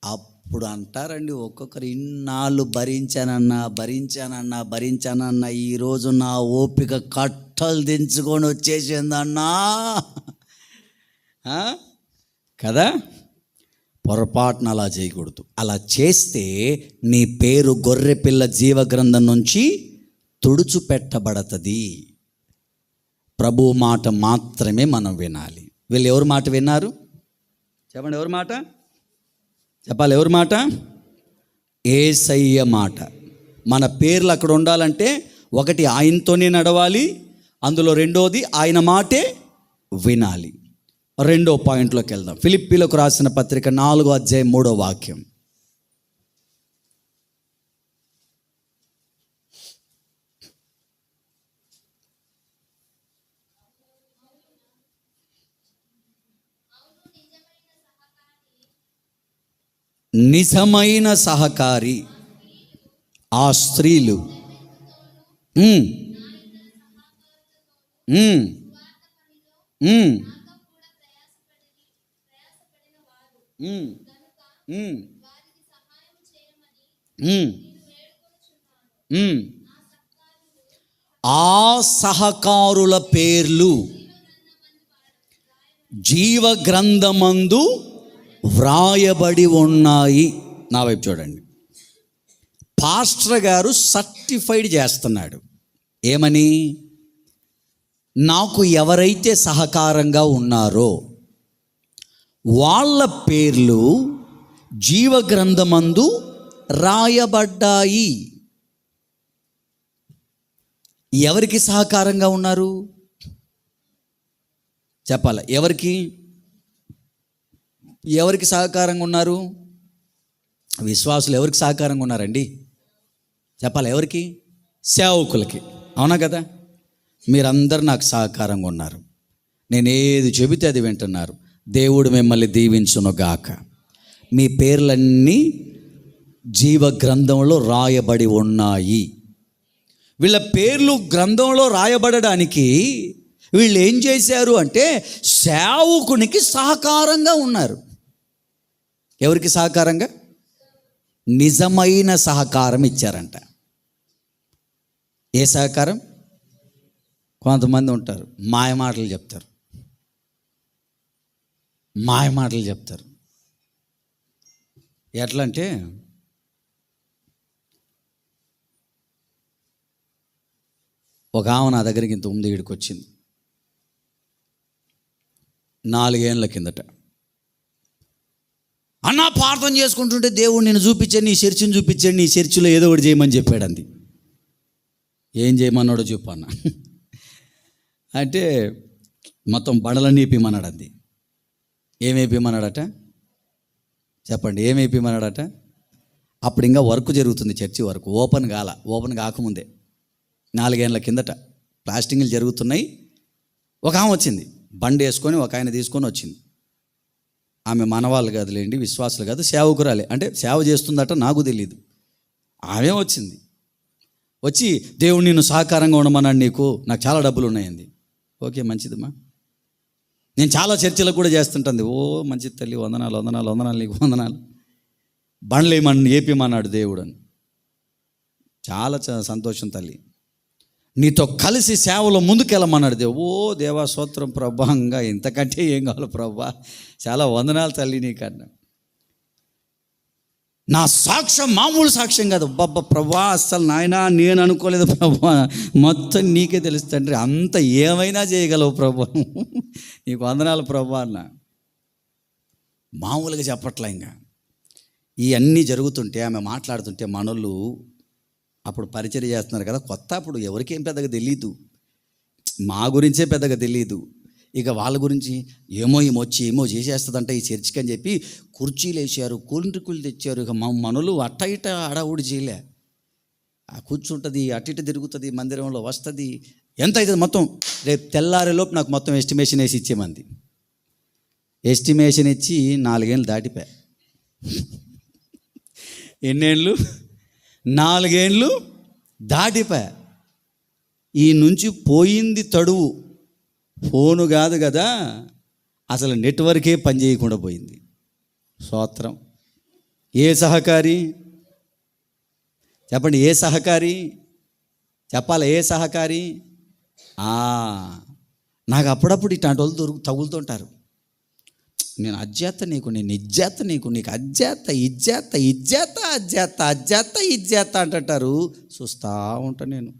అప్పుడు అంటారండి ఒక్కొక్కరు, ఇన్నాళ్ళు భరించానన్నా ఈరోజు నా ఓపిక కట్టలు దించుకొని వచ్చేసిందన్నా కదా. పొరపాటున అలా చేయకూడదు. అలా చేస్తే నీ పేరు గొర్రెపిల్ల జీవగ్రంథం నుంచి తుడుచుపెట్టబడుతుంది. ప్రభు మాట మాత్రమే మనం వినాలి. వీళ్ళు ఎవరి మాట విన్నారు? చెప్పండి, ఎవరి మాట? చెప్పాలి, ఎవరి మాట? యేసయ్య మాట. మన పేర్లు అక్కడ ఉండాలంటే ఒకటి ఆయనతోనే నడవాలి, అందులో రెండోది ఆయన మాటే వినాలి. రెండో పాయింట్లోకి వెళ్దాం. ఫిలిప్పీలకు రాసిన పత్రిక 4వ అధ్యాయం 3వ వాక్యం. నిజమైన సహకారి. ఆ స్త్రీలు ఉమ్, ఉమ్, ఉమ్, ఉమ్, ఉమ్, ఉమ్, ఉమ్. ఆ సహకారుల పేర్లు జీవ గ్రంథమందు వ్రాయబడి ఉన్నాయి. నా వైపు చూడండి. పాస్టర్ గారు సర్టిఫైడ్ చేస్తున్నాడు. ఏమని? నాకు ఎవరైతే సహకారంగా ఉన్నారో వాళ్ళ పేర్లు జీవ గ్రంథమందు రాయబడ్డాయి. ఎవరికి సహకారంగా ఉన్నారు చెప్పాలి. ఎవరికి సహకారంగా ఉన్నారు? విశ్వాసులు ఎవరికి సహకారంగా ఉన్నారండి చెప్పాలి. ఎవరికి? సేవకులకి. అవునా కదా? మీరందరూ నాకు సహకారంగా ఉన్నారు. నేను ఏది చెబితే అది వింటున్నారు. దేవుడు మిమ్మల్ని దీవించునుగాక. మీ పేర్లన్నీ జీవ గ్రంథంలో రాయబడి ఉన్నాయి. వీళ్ళ పేర్లు గ్రంథంలో రాయబడడానికి వీళ్ళు ఏం చేశారు అంటే సేవకునికి సహకారంగా ఉన్నారు. ఎవరికి సహకారంగా? నిజమైన సహకారం ఇచ్చారంట. ఏ సహకారం? కొంతమంది ఉంటారు మాయమాటలు చెప్తారు. ఎట్లా అంటే ఒక ఆమె నా దగ్గరికి ఇంత ముందు ఇక్కడికి వచ్చింది 4 ఏళ్ళ కిందట. అన్నా ప్రార్థన చేసుకుంటుంటే దేవుడు నేను చూపించాను, నీ చర్చిని చూపించాడు, నీ చర్చిలో ఏదో ఒకటి చేయమని చెప్పాడు. అంది. ఏం చేయమన్నాడో చెప్పు అన్న అంటే మొత్తం బండలన్నీ వేపిమన్నాడు. అంది. ఏమేపిమన్నాడట చెప్పండి? ఏమేపిమన్నాడట? అప్పుడు ఇంకా వర్క్ జరుగుతుంది, చర్చి వర్క్. ఓపెన్ కాకముందే 4 ఏళ్ళ కిందట ప్లాస్టింగ్లు జరుగుతున్నాయి. ఒక ఆమె వచ్చింది, బండి వేసుకొని ఒక ఆయన తీసుకొని వచ్చింది. ఆమె మనవాళ్ళు కాదులేండి, విశ్వాసులు కాదు, సేవకురాలే. అంటే సేవ చేస్తుందట, నాకు తెలియదు. ఆమె వచ్చింది. వచ్చి దేవుడు నిన్ను సహకారంగా ఉండమన్నాడు, నాకు చాలా డబ్బులు ఉన్నాయండి. ఓకే, మంచిదమ్మా, నేను చాలా చర్చలకు కూడా చేస్తుంటుంది. ఓ మంచిది తల్లి, వందనాలు నీకు వందనాలు. బండ్లు ఏపీమన్నాడు దేవుడు అని. చాలా సంతోషం తల్లి, నీతో కలిసి సేవలో ముందుకెళ్ళమన్నాడు దేవుడు. ఓ దేవా స్తోత్రం ప్రభాంగా, ఇంతకంటే ఏం కావాలి ప్రభా, చాలా వందనాలు తల్లి నీకన్నా. నా సాక్ష్యం మామూలు సాక్ష్యం కాదు ప్రభా, అస్సలు నాయనా నేను అనుకోలేదు ప్రభా, మొత్తం నీకే తెలుసు తండ్రి, అంత ఏమైనా చేయగలవు ప్రభా, నీకు వందనాలు ప్రభా అన్న. మామూలుగా చెప్పట్లే. ఇంకా ఇవన్నీ జరుగుతుంటే ఆమె మాట్లాడుతుంటే మనోళ్ళు అప్పుడు పరిచయం చేస్తున్నారు కదా కొత్త, అప్పుడు ఎవరికేం పెద్దగా తెలీదు, మా గురించే పెద్దగా తెలీదు. ఇక వాళ్ళ గురించి ఏమో చేసేస్తుందంట ఈ చర్చికి అని చెప్పి కుర్చీలు వేసారు, కూలింటికులు తెచ్చారు. ఇక మనలు అట్ట ఇట అడవుడు చేయలే. కూర్చుంటుంది, అటు ఇటు తిరుగుతుంది, మందిరంలో వస్తుంది. ఎంత అవుతుంది మొత్తం? రేపు తెల్లారేలోపు నాకు మొత్తం ఎస్టిమేషన్ వేసి ఇచ్చేమంది. ఎస్టిమేషన్ ఇచ్చి 4 ఏళ్ళు దాటిపోయా. ఎన్నేళ్ళు? 4 ఏళ్ళు దాటిపోయా. ఈ నుంచి పోయింది తడువు, ఫోను కాదు కదా, అసలు నెట్వర్కే పనిచేయకుండా పోయింది. స్తోత్రం. ఏ సహకారి చెప్పండి? ఏ సహకారి చెప్పాలి? ఏ సహకారి? నాకు అప్పుడప్పుడు ఇట్లాంటి వాళ్ళు తగులుతుంటారు. నేను అజ్జేత నీకు, నేను ఇజ్జేత నీకు ఇజ్జేత అంటుంటారు. చూస్తూ ఉంటా నేను.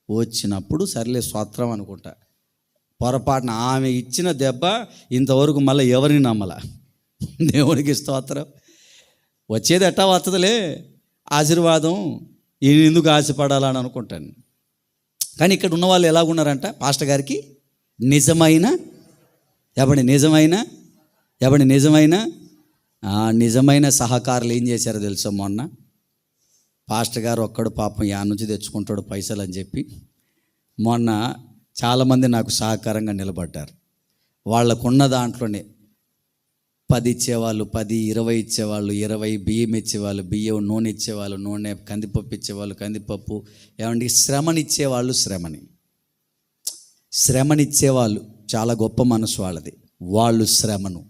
వచ్చినప్పుడు సర్లే స్తోత్రం అనుకుంటా. పొరపాటున ఆమె ఇచ్చిన దెబ్బ ఇంతవరకు మళ్ళీ ఎవరిని నమ్మలా. దేవునికి స్తోత్రం. వచ్చేది ఎట్టా వస్తుందిలే ఆశీర్వాదం, ఈయన ఎందుకు ఆశపడాలని అనుకుంటాను. కానీ ఇక్కడ ఉన్న వాళ్ళు ఎలాగున్నారంట? పాస్టర్ గారికి నిజమైన నిజమైన సహకారులు ఏం చేశారో తెలుసా? మొన్న పాస్టర్ గారు ఒక్కడు పాపం యా నుంచి తెచ్చుకుంటాడు పైసలు అని చెప్పి మొన్న చాలామంది నాకు సహకారంగా నిలబడ్డారు. వాళ్ళకున్న దాంట్లోనే 10 ఇచ్చేవాళ్ళు 10, 20 ఇచ్చేవాళ్ళు 20, బియ్యం ఇచ్చేవాళ్ళు బియ్యం, నూనె ఇచ్చేవాళ్ళు నూనె, కందిపప్పు ఇచ్చేవాళ్ళు కందిపప్పు. ఏమండి, శ్రమనిచ్చేవాళ్ళు శ్రమనిచ్చేవాళ్ళు. చాలా గొప్ప మనసు వాళ్ళది. వాళ్ళు శ్రమను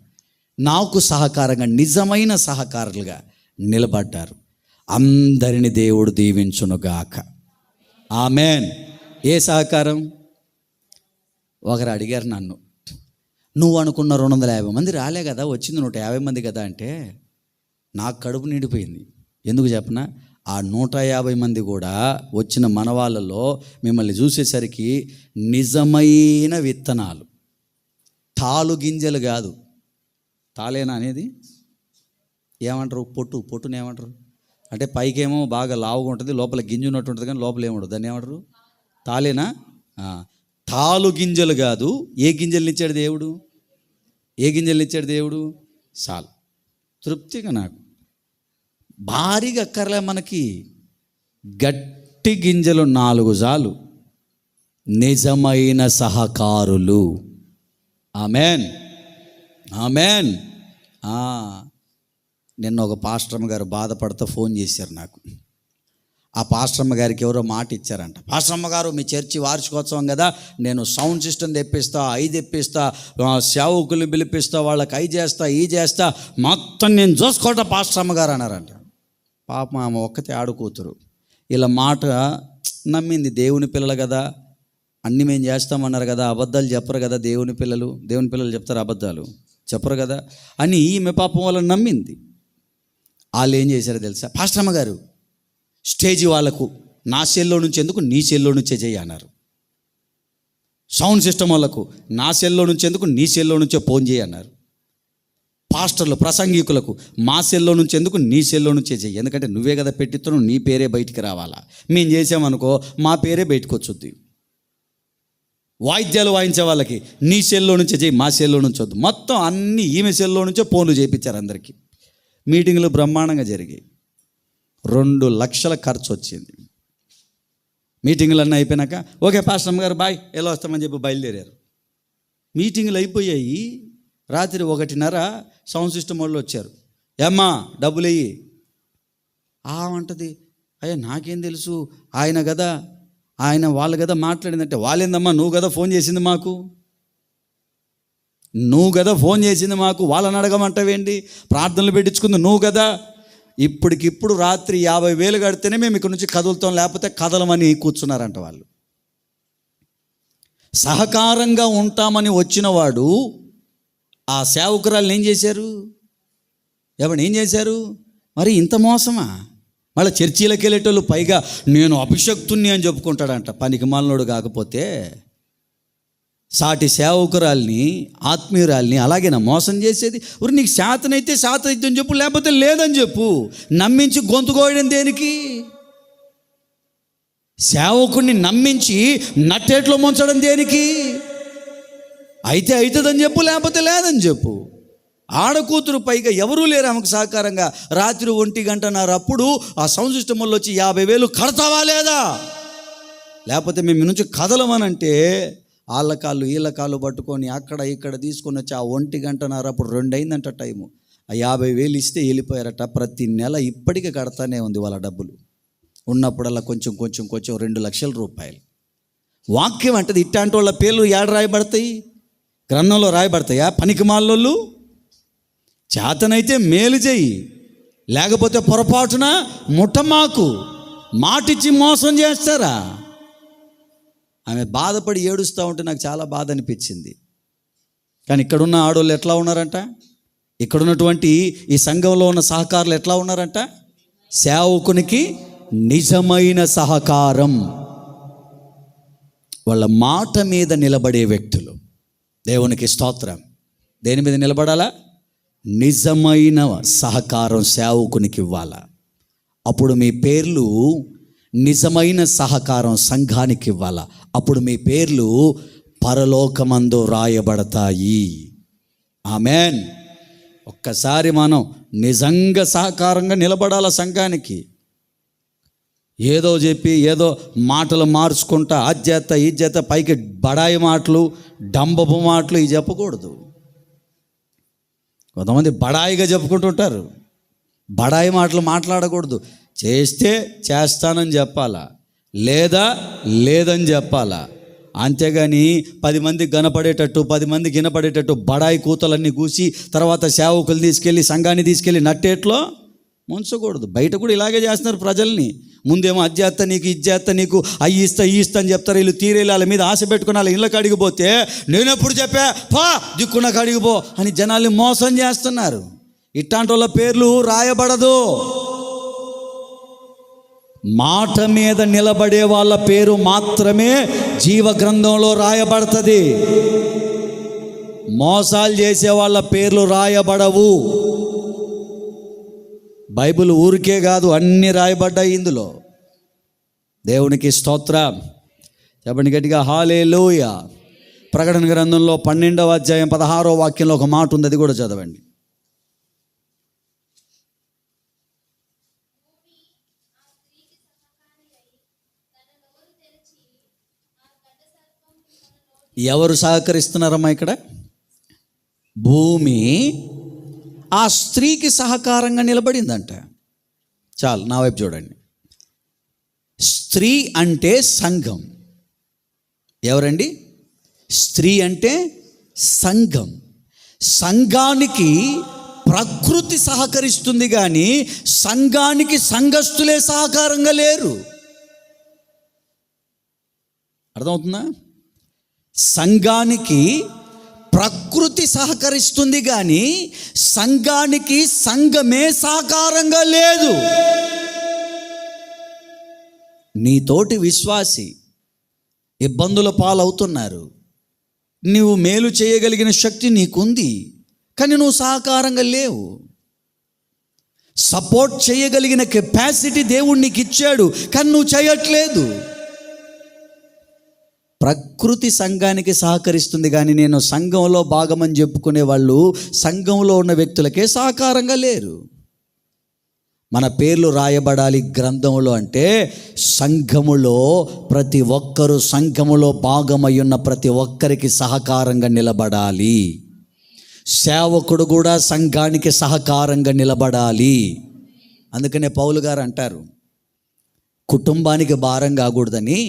నాకు సహకారంగా, నిజమైన సహకారులుగా నిలబడ్డారు. అందరిని దేవుడు దీవించునుగాక. ఆమెన్. ఏ సహకారం? ఒకరు అడిగారు నన్ను, నువ్వు అనుకున్న 250 మంది రాలే కదా, వచ్చింది 150 మంది కదా అంటే నాకు కడుపు నిండిపోయింది. ఎందుకు చెప్పనా? ఆ 150 మంది కూడా వచ్చిన మన వాళ్ళలో మిమ్మల్ని చూసేసరికి నిజమైన విత్తనాలు, తాలు గింజలు కాదు. తాలేనా అనేది ఏమంటారు? పొట్టుని ఏమంటారు అంటే పైకేమో బాగా లావుగా ఉంటుంది, లోపల గింజ ఉన్నట్టు ఉంటుంది, కానీ లోపల ఏముండదు. దాన్ని ఏమంటారు? తాలేనా? తాలు గింజలు కాదు. ఏ గింజలు ఇచ్చాడు దేవుడు? ఏ గింజలు ఇచ్చాడు దేవుడు? చాలు, తృప్తిగా నాకు భారీగా అక్కర్లే మనకి. గట్టి గింజలు 4 చాలు. నిజమైన సహకారులు. Amen, amen. నిన్న ఒక పాస్టర్మ గారు బాధపడుతూ ఫోన్ చేశారు నాకు. ఆ పాస్టర్మ గారికి ఎవరో మాట ఇచ్చారంట. పాస్టర్మ గారు, మీ చర్చి వార్షికోత్సవం కదా, నేను సౌండ్ సిస్టమ్ తెప్పిస్తా, అవి తెప్పిస్తా, సేవకులు పిలిపిస్తా, వాళ్ళకి అవి చేస్తా, ఈ చేస్తా, మొత్తం నేను చూసుకోవటం పాస్టర్మ గారు అన్నారంట. పాపం ఆమె ఒక్కతే ఆడుకూతురు. ఇలా మాట నమ్మింది. దేవుని పిల్లలు కదా, అన్నీ మేము చేస్తామన్నారు కదా, అబద్ధాలు చెప్పరు కదా దేవుని పిల్లలు చెప్తారు, అబద్ధాలు చెప్పరు కదా అని ఈమె పాపం వాళ్ళని నమ్మింది. వాళ్ళు ఏం చేశారో తెలుసా? పాస్టర్మ గారు, స్టేజీ వాళ్ళకు నా సెల్లో నుంచి ఎందుకు, నీ సెల్లో నుంచే చేయి అన్నారు. సౌండ్ సిస్టమ్ వాళ్ళకు నా సెల్లో నుంచి ఎందుకు, నీ సెల్లో నుంచే ఫోన్ చేయి అన్నారు. పాస్టర్లు ప్రసంగికులకు మా సెల్లో నుంచి ఎందుకు, నీ సెల్లో నుంచే చేయి, ఎందుకంటే నువ్వే కదా పెట్టిస్తున్నావు, నీ పేరే బయటికి రావాలా. మేము చేసామనుకో మా పేరే బయటకు వచ్చుద్ది. వాయిద్యాలు వాయించే వాళ్ళకి నీ సెల్లో నుంచే చేయి, మా సెల్లో నుంచి వద్దు. మొత్తం అన్నీ ఈమె సెల్లో నుంచే ఫోన్లు చేయించారు అందరికీ. మీటింగ్లు బ్రహ్మాండంగా జరిగాయి. 2 లక్షల ఖర్చు వచ్చింది. మీటింగులు అన్నీ అయిపోయినాక ఓకే పాస్టర్ గారు బాయ్, ఎలా వస్తామని చెప్పి బయలుదేరారు. మీటింగులు అయిపోయాయి. రాత్రి 1:30 సౌండ్ సిస్టమ్ వాళ్ళు వచ్చారు. ఏమ్మా డబ్బులు వెయ్యి. అంటది, అయ్యా నాకేం తెలుసు, ఆయన వాళ్ళు కదా మాట్లాడిందంటే. వాళ్ళేందమ్మా, నువ్వు కదా ఫోన్ చేసింది మాకు, వాళ్ళని అడగమంటావేంటి? ప్రార్థనలు పెట్టించుకుంది నువ్వు కదా. ఇప్పటికిప్పుడు రాత్రి 50,000 కడితేనే మేము ఇక్కడ నుంచి కదులుతాం, లేకపోతే కదలమని కూర్చున్నారంట వాళ్ళు. సహకారంగా ఉంటామని వచ్చినవాడు ఆ సేవకురాలను ఏం చేశారు? ఏం చేశారు? మరి ఇంత మోసమా? మళ్ళీ చర్చీలకు వెళ్ళేటోళ్ళు పైగా నేను అభిషక్తుణ్ణి అని చెప్పుకుంటాడంట. పనికి మాలినోడు కాకపోతే సాటి సేవకురాల్ని, ఆత్మీయురాల్ని అలాగేనా మోసం చేసేది? నీకు శాతనైతే శాతనైతే చెప్పు, లేకపోతే లేదని చెప్పు. నమ్మించి గొంతు కోయడం దేనికి? సేవకుడిని నమ్మించి నట్టేట్లో ముంచడం దేనికి? అయితే అవుతుందని చెప్పు, లేకపోతే లేదని చెప్పు. ఆడకూతురు పైగా ఎవరూ లేరు ఆమెకు సహకారంగా. రాత్రి 1:30 అప్పుడు ఆ సౌండ్ సిస్టమ్ వాళ్ళు వచ్చి 50,000 కడతావా లేదా, లేకపోతే మేము నుంచి కదలమనంటే వాళ్ళ కాళ్ళు వీళ్ళ కాళ్ళు పట్టుకొని అక్కడ ఇక్కడ తీసుకొని వచ్చి ఆ 1:30 అప్పుడు 2 అయిందంట టైము. ఆ 50,000 ఇస్తే వెళ్ళిపోయారట. ప్రతి నెల ఇప్పటికీ కడతానే ఉంది వాళ్ళ డబ్బులు. ఉన్నప్పుడల్లా కొంచెం 2 లక్షల రూపాయలు. వాక్యం అంటది ఇట్లాంటి వాళ్ళ పేర్లు ఏడ రాయబడతాయి? గ్రంథంలో రాయబడతాయా? పనికి మాలోళ్ళు. చేతనైతే మేలు చేయి, లేకపోతే పొరపాటున ముట్టమాకు. మాటిచ్చి మోసం చేస్తారా? ఆమె బాధపడి ఏడుస్తూ ఉంటే నాకు చాలా బాధ అనిపించింది. కానీ ఇక్కడున్న ఆడవాళ్ళు ఎట్లా ఉన్నారంట? ఇక్కడున్నటువంటి ఈ సంఘంలో ఉన్న సహకారులు ఎట్లా ఉన్నారంట? సేవకునికి నిజమైన సహకారం. వాళ్ళ మాట మీద నిలబడే వ్యక్తులు. దేవునికి స్తోత్రం. దేని మీద నిలబడాలా? నిజమైన సహకారం సేవకునికి ఇవ్వాలా. అప్పుడు మీ పేర్లు నిజమైన సహకారం సంఘానికి ఇవ్వాలా. అప్పుడు మీ పేర్లు పరలోకమందు రాయబడతాయి. ఆమెన్. ఒక్కసారి మనం నిజంగా సహకారంగా నిలబడాల సంఘానికి. ఏదో చెప్పి ఏదో మాటలు మార్చుకుంటా అజ్జేత ఇజ్జేత పైకి బడాయి మాటలు డంబపు మాటలు ఇవి చెప్పకూడదు. కొంతమంది బడాయిగా చెప్పుకుంటుంటారు. బడాయి మాటలు మాట్లాడకూడదు. చేస్తే చేస్తానని చెప్పాలా, లేదా లేదని చెప్పాలా. అంతేగాని 10 మందికి కనపడేటట్టు 10 మందికి వినపడేటట్టు బడాయి కూతలన్నీ కూసి తర్వాత సేవకులు తీసుకెళ్ళి సంఘాన్ని తీసుకెళ్ళి నట్టేట్లో ముంచకూడదు. బయట కూడా ఇలాగే చేస్తున్నారు ప్రజల్ని. ముందేమో అజ్జేస్తా నీకు, ఇజ్జేస్తా నీకు, అయ్యి ఇస్తా ఈ ఇస్తా అని చెప్తారు. వీళ్ళు తీరేళ్ళు వాళ్ళ మీద ఆశ పెట్టుకుని వాళ్ళ ఇళ్ళకి అడిగిపోతే నేనెప్పుడు చెప్పా పా దిక్కున్నకు అడిగిపో అని జనాల్ని మోసం చేస్తున్నారు. ఇట్లాంటి వాళ్ళ పేర్లు రాయబడదు. మాట మీద నిలబడే వాళ్ళ పేరు మాత్రమే జీవ గ్రంథంలో రాయబడుతుంది. మోసాలు చేసే వాళ్ళ పేర్లు రాయబడవు. బైబిల్ ఊరికే కాదు, అన్నీ రాయబడ్డాయి ఇందులో. దేవునికి స్తోత్రం. చెప్పండి గట్టిగా హల్లెలూయా. ప్రకటన గ్రంథంలో 12వ అధ్యాయం 16వ వాక్యంలో ఒక మాట ఉంది, అది కూడా చదవండి. ఎవరు సహకరిస్తున్నారమ్మా ఇక్కడ? భూమి ఆ స్త్రీకి సహకారంగా నిలబడిందంట. చాలు, నా వైపు చూడండి. స్త్రీ అంటే సంఘం. ఎవరండి? స్త్రీ అంటే సంఘం. సంఘానికి ప్రకృతి సహకరిస్తుంది కానీ సంఘానికి సంఘస్థులే సహకారంగా లేరు. అర్థమవుతుందా? సంఘానికి ప్రకృతి సహకరిస్తుంది కానీ సంఘానికి సంఘమే సహకారంగా లేదు. నీతోటి విశ్వాసి ఇబ్బందుల పాలవుతున్నారు. నువ్వు మేలు చేయగలిగిన శక్తి నీకుంది కానీ నువ్వు సహకారంగా లేవు. సపోర్ట్ చేయగలిగిన కెపాసిటీ దేవుడు నీకు ఇచ్చాడు కానీ నువ్వు చేయట్లేదు. ప్రకృతి సంఘానికి సహకరిస్తుంది కానీ నేను సంఘంలో భాగమని చెప్పుకునే వాళ్ళు సంఘంలో ఉన్న వ్యక్తులకే సహకారంగా లేరు. మన పేర్లు రాయబడాలి గ్రంథములో అంటే సంఘములో ప్రతి ఒక్కరూ, సంఘములో భాగమై ఉన్న ప్రతి ఒక్కరికి సహకారంగా నిలబడాలి. సేవకుడు కూడా సంఘానికి సహకారంగా నిలబడాలి. అందుకనే పౌలు గారు అంటారు, కుటుంబానికి భారం కాకూడదని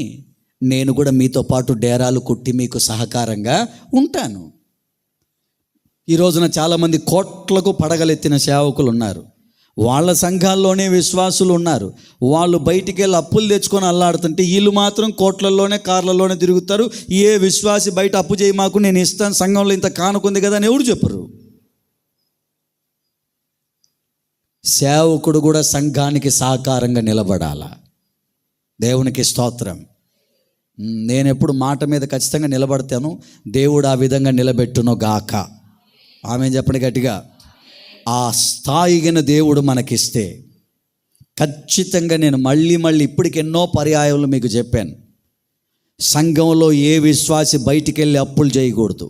నేను కూడా మీతో పాటు డేరాలు కుట్టి మీకు సహకారంగా ఉంటాను. ఈ రోజున చాలామంది కోట్లకు పడగలెత్తిన సేవకులు ఉన్నారు. వాళ్ళ సంఘాల్లోనే విశ్వాసులు ఉన్నారు. వాళ్ళు బయటికి వెళ్ళి అప్పులు తెచ్చుకొని అల్లాడుతుంటే వీళ్ళు మాత్రం కోట్లలోనే కార్లలోనే తిరుగుతారు. ఏ విశ్వాసి బయట అప్పు చేయి మాకు నేను ఇస్తాను, సంఘంలో ఇంత కానుకుంది కదా అని ఎవరు చెప్పరు. సేవకుడు కూడా సంఘానికి సహకారంగా నిలబడాల. దేవునికి స్తోత్రం. నేను ఎప్పుడు మాట మీద ఖచ్చితంగా నిలబడతాను. దేవుడు ఆ విధంగా నిలబెట్టును గాక. ఆమె చెప్పండి గట్టిగా. ఆ స్థాయిగిన దేవుడు మనకిస్తే ఖచ్చితంగా నేను మళ్ళీ ఇప్పటికి ఎన్నో పర్యాయాలు మీకు చెప్పాను, సంఘంలో ఏ విశ్వాసి బయటికి వెళ్ళి అప్పులు చేయకూడదు.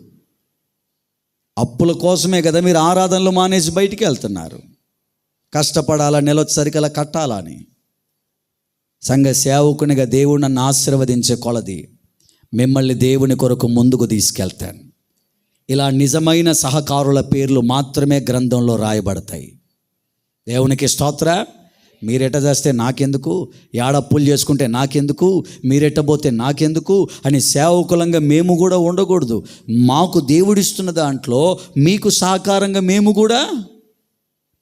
అప్పుల కోసమే కదా మీరు ఆరాధనలు మానేసి బయటికి వెళ్తున్నారు. కష్టపడాలా, నెలొచ్చేసరికలా కట్టాలని. సంఘ సేవకునిగా దేవుడు నన్ను ఆశీర్వదించే కొలది మిమ్మల్ని దేవుని కొరకు ముందుకు తీసుకెళ్తాను. ఇలా నిజమైన సహకారుల పేర్లు మాత్రమే గ్రంథంలో రాయబడతాయి. దేవునికి స్తోత్ర. మీరెట చేస్తే నాకెందుకు, ఏడప్పులు చేసుకుంటే నాకెందుకు, మీరెట్టబోతే నాకెందుకు అని సేవకులంగా మేము కూడా ఉండకూడదు. మాకు దేవుడిస్తున్న దాంట్లో మీకు సహకారంగా మేము కూడా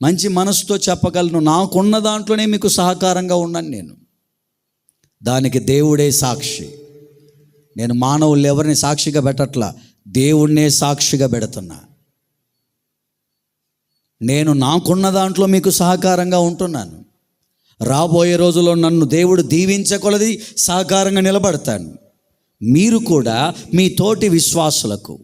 మంచి మనసుతో చెప్పగలను. నాకున్న దాంట్లోనే మీకు సహకారంగా ఉన్నాను నేను. దానికి దేవుడే సాక్షి. నేను మానవులు ఎవరిని సాక్షిగా పెట్టట్లా, దేవుణ్ణే సాక్షిగా పెడుతున్నా. నేను నాకున్న దాంట్లో మీకు సహకారంగా ఉంటున్నాను. రాబోయే రోజుల్లో నన్ను దేవుడు దీవించకొలది సహకారంగా నిలబడతాను. మీరు కూడా మీ తోటి విశ్వాసులకు,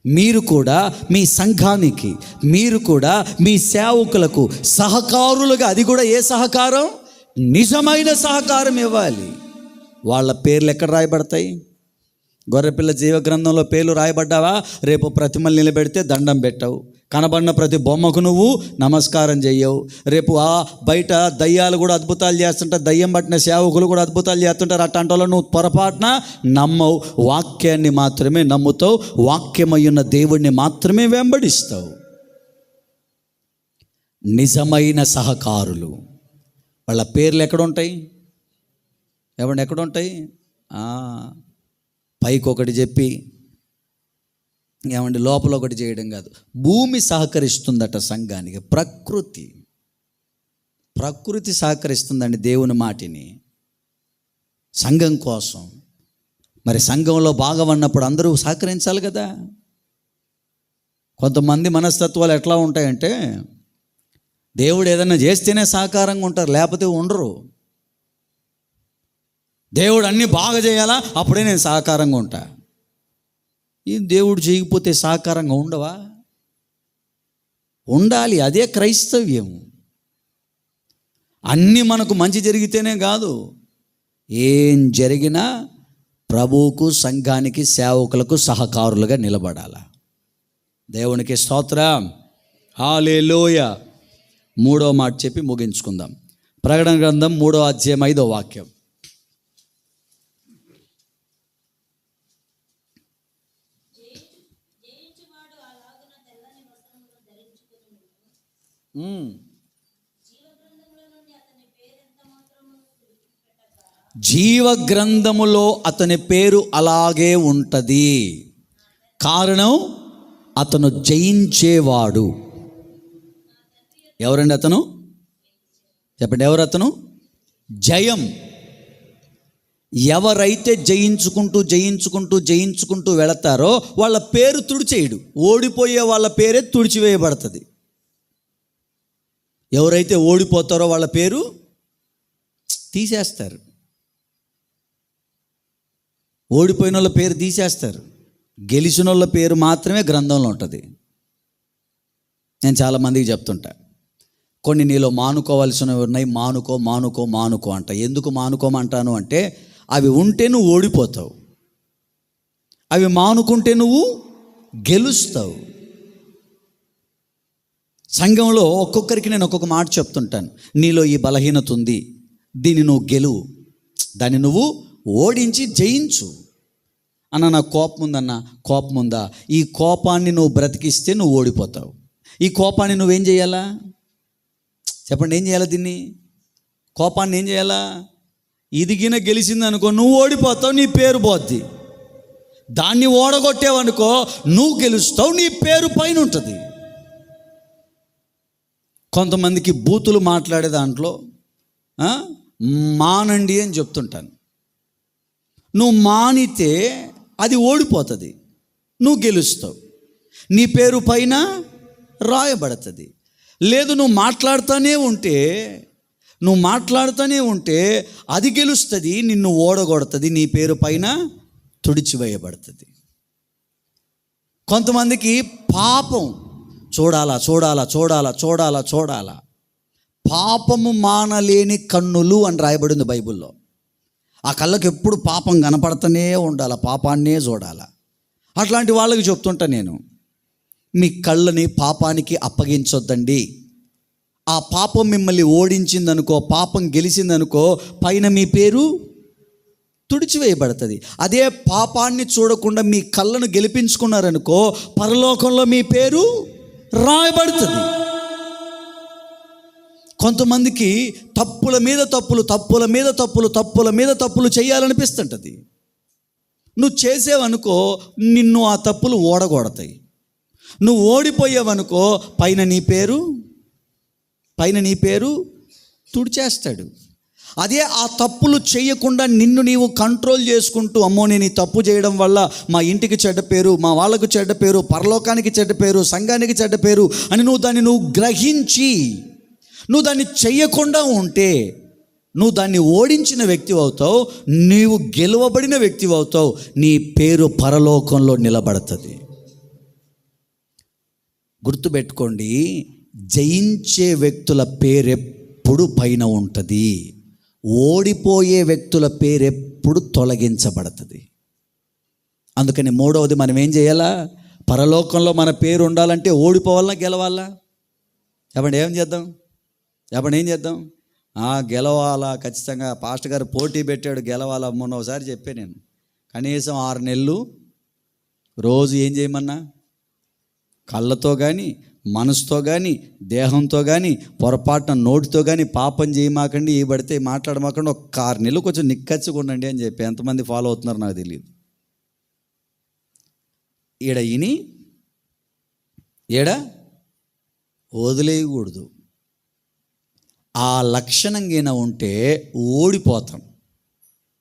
మీరు కూడా మీ సంఘానికి, మీరు కూడా మీ సేవకులకు సహకారులుగా, అది కూడా ఏ సహకారం? నిజమైన సహకారం ఇవ్వాలి. వాళ్ళ పేర్లు ఎక్కడ రాయబడతాయి? గొర్రెపిల్ల జీవ గ్రంథంలో పేర్లు రాయబడ్డావా? రేపు ప్రతిమలు నిలబెడితే దండం పెట్టవు, కనబడిన ప్రతి బొమ్మకు నువ్వు నమస్కారం చెయ్యవు. రేపు బయట దయ్యాలు కూడా అద్భుతాలు చేస్తుంటే, దయ్యం పట్టిన సేవకులు కూడా అద్భుతాలు చేస్తుంటారు. అట్లాంటి వాళ్ళు నువ్వు పొరపాటున నమ్మవు. వాక్యాన్ని మాత్రమే నమ్ముతావు, వాక్యమయ్యున్న దేవుడిని మాత్రమే వెంబడిస్తావు. నిజమైన సహకారులు. వాళ్ళ పేర్లు ఎక్కడుంటాయి? ఎక్కడుంటాయి? పైకి ఒకటి చెప్పి లోపల ఒకటి చేయడం కాదు. భూమి సహకరిస్తుందట సంఘానికి, ప్రకృతి సహకరిస్తుందండి దేవుని మాటిని సంఘం కోసం. మరి సంఘంలో భాగం అన్నప్పుడు అందరూ సహకరించాలి కదా. కొంతమంది మనస్తత్వాలు ఎట్లా ఉంటాయంటే దేవుడు ఏదైనా చేస్తేనే సహకారంగా ఉంటారు, లేకపోతే ఉండరు. దేవుడు అన్నీ బాగా చేయాలా, అప్పుడే నేను సహకారంగా ఉంటా. ఈ దేవుడు చేయకపోతే సహకారంగా ఉండవా? ఉండాలి. అదే క్రైస్తవ్యం. అన్నీ మనకు మంచి జరిగితేనే కాదు, ఏం జరిగినా ప్రభువుకు, సంఘానికి, సేవకులకు సహకారులుగా నిలబడాల. దేవునికి స్తోత్రం, హల్లెలూయా. 3వ మాట చెప్పి ముగించుకుందాం. ప్రకటన గ్రంథం 3వ అధ్యాయం 5వ వాక్యం. జీవ గ్రంథములో అతని పేరు అలాగే ఉంటుంది. కారణం, అతను జయించేవాడు. ఎవరండి అతను? చెప్పండి, ఎవరు అతను? జయం. ఎవరైతే జయించుకుంటూ వెళతారో వాళ్ళ పేరు తుడిచేయడు. ఓడిపోయే వాళ్ళ పేరే తుడిచివేయబడుతుంది. ఎవరైతే ఓడిపోతారో వాళ్ళ పేరు తీసేస్తారు. ఓడిపోయిన వాళ్ళ పేరు తీసేస్తారు. గెలిచిన వాళ్ళ పేరు మాత్రమే గ్రంథంలో ఉంటుంది. నేను చాలామందికి చెప్తుంటా, కొన్ని నీలో మానుకోవాల్సినవి ఉన్నాయి, మానుకో అంట. ఎందుకు మానుకోమంటాను అంటే, అవి ఉంటే నువ్వు ఓడిపోతావు, అవి మానుకుంటే నువ్వు గెలుస్తావు. సంఘంలో ఒక్కొక్కరికి నేను ఒక్కొక్క మాట చెప్తుంటాను. నీలో ఈ బలహీనత ఉంది, దీన్ని నువ్వు గెలువు, దాన్ని నువ్వు ఓడించి జయించు. అన్న నాకు కోపం ఉందా, ఈ కోపాన్ని నువ్వు బ్రతికిస్తే నువ్వు ఓడిపోతావు. ఈ కోపాన్ని నువ్వేం చేయాలా? చెప్పండి, ఏం చేయాలా? దీన్ని, కోపాన్ని ఏం చేయాలా? ఇదిగిన గెలిచింది అనుకో, నువ్వు ఓడిపోతావు, నీ పేరు పోద్ది. దాన్ని ఓడగొట్టేవనుకో, నువ్వు గెలుస్తావు, నీ పేరు పైన ఉంటుంది. కొంతమందికి బూతులు మాట్లాడే దాంట్లో మానండి అని చెప్తుంటాను. నువ్వు మానితే అది ఓడిపోతుంది, నువ్వు గెలుస్తావు, నీ పేరు పైన రాయబడుతుంది. లేదు, నువ్వు మాట్లాడుతూనే ఉంటే అది గెలుస్తుంది, నిన్ను ఓడగొడుతుంది, నీ పేరు పైన తుడిచివేయబడుతుంది. కొంతమందికి పాపం చూడాలా. పాపము మానలేని కన్నులు అని రాయబడింది బైబిల్లో. ఆ కళ్ళకు ఎప్పుడు పాపం కనపడుతూనే ఉండాలి, పాపాన్నే చూడాలా. అట్లాంటి వాళ్ళకి చెప్తుంటా నేను, మీ కళ్ళని పాపానికి అప్పగించొద్దండి. ఆ పాపం మిమ్మల్ని ఓడించిందనుకో, పాపం గెలిచిందనుకో, పైన మీ పేరు తుడిచివేయబడుతుంది. అదే పాపాన్ని చూడకుండా మీ కళ్ళను గెలిపించుకున్నారనుకో, పరలోకంలో మీ పేరు రాయబడుతుంది. కొంతమందికి తప్పుల మీద తప్పులు చేయాలనిపిస్తుంటుంది. నువ్వు చేసేవనుకో, నిన్ను ఆ తప్పులు ఓడగొడతాయి. నువ్వు ఓడిపోయావనుకో, పైన నీ పేరు తుడిచేస్తాడు. అదే ఆ తప్పులు చేయకుండా నిన్ను నీవు కంట్రోల్ చేసుకుంటూ, అమ్మో నేను ఈ తప్పు చేయడం వల్ల మా ఇంటికి చెడ్డ పేరు, మా వాళ్ళకు చెడ్డ పేరు, పరలోకానికి చెడ్డ పేరు, సంఘానికి చెడ్డ పేరు అని నువ్వు గ్రహించి నువ్వు దాన్ని చెయ్యకుండా ఉంటే, నువ్వు దాన్ని ఓడించిన వ్యక్తి అవుతావు, నీవు గెలవబడిన వ్యక్తి అవుతావు, నీ పేరు పరలోకంలో నిలబడుతుంది. గుర్తుపెట్టుకోండి, జయించే వ్యక్తుల పేరెప్పుడు పైన ఉంటుంది, ఓడిపోయే వ్యక్తుల పేరెప్పుడు తొలగించబడుతుంది. అందుకని 3వది మనం ఏం చేయాలా? పరలోకంలో మన పేరు ఉండాలంటే ఓడిపోవాలా, గెలవాలా? చెప్పండి, ఏం చేద్దాం? గెలవాలా ఖచ్చితంగా. పాస్టర్ గారు పోటీ పెట్టాడు, గెలవాలా. మొన్న ఒకసారి చెప్పాను నేను, కనీసం 6 నెలలు రోజు ఏం చేయమన్నా, కళ్ళతో కానీ మనసుతో కానీ దేహంతో కానీ పొరపాటున నోటితో కానీ పాపం చేయమాకండి, ఏ పడితే మాట్లాడమాకండి, ఒక 6 నెలలు కొంచెం నిక్కచ్చిగా ఉండండి అని చెప్పి ఎంతమంది ఫాలో అవుతున్నారు నాకు తెలియదు. ఈడ వదిలేయకూడదు. ఆ లక్షణంగా ఉంటే ఓడిపోతాం.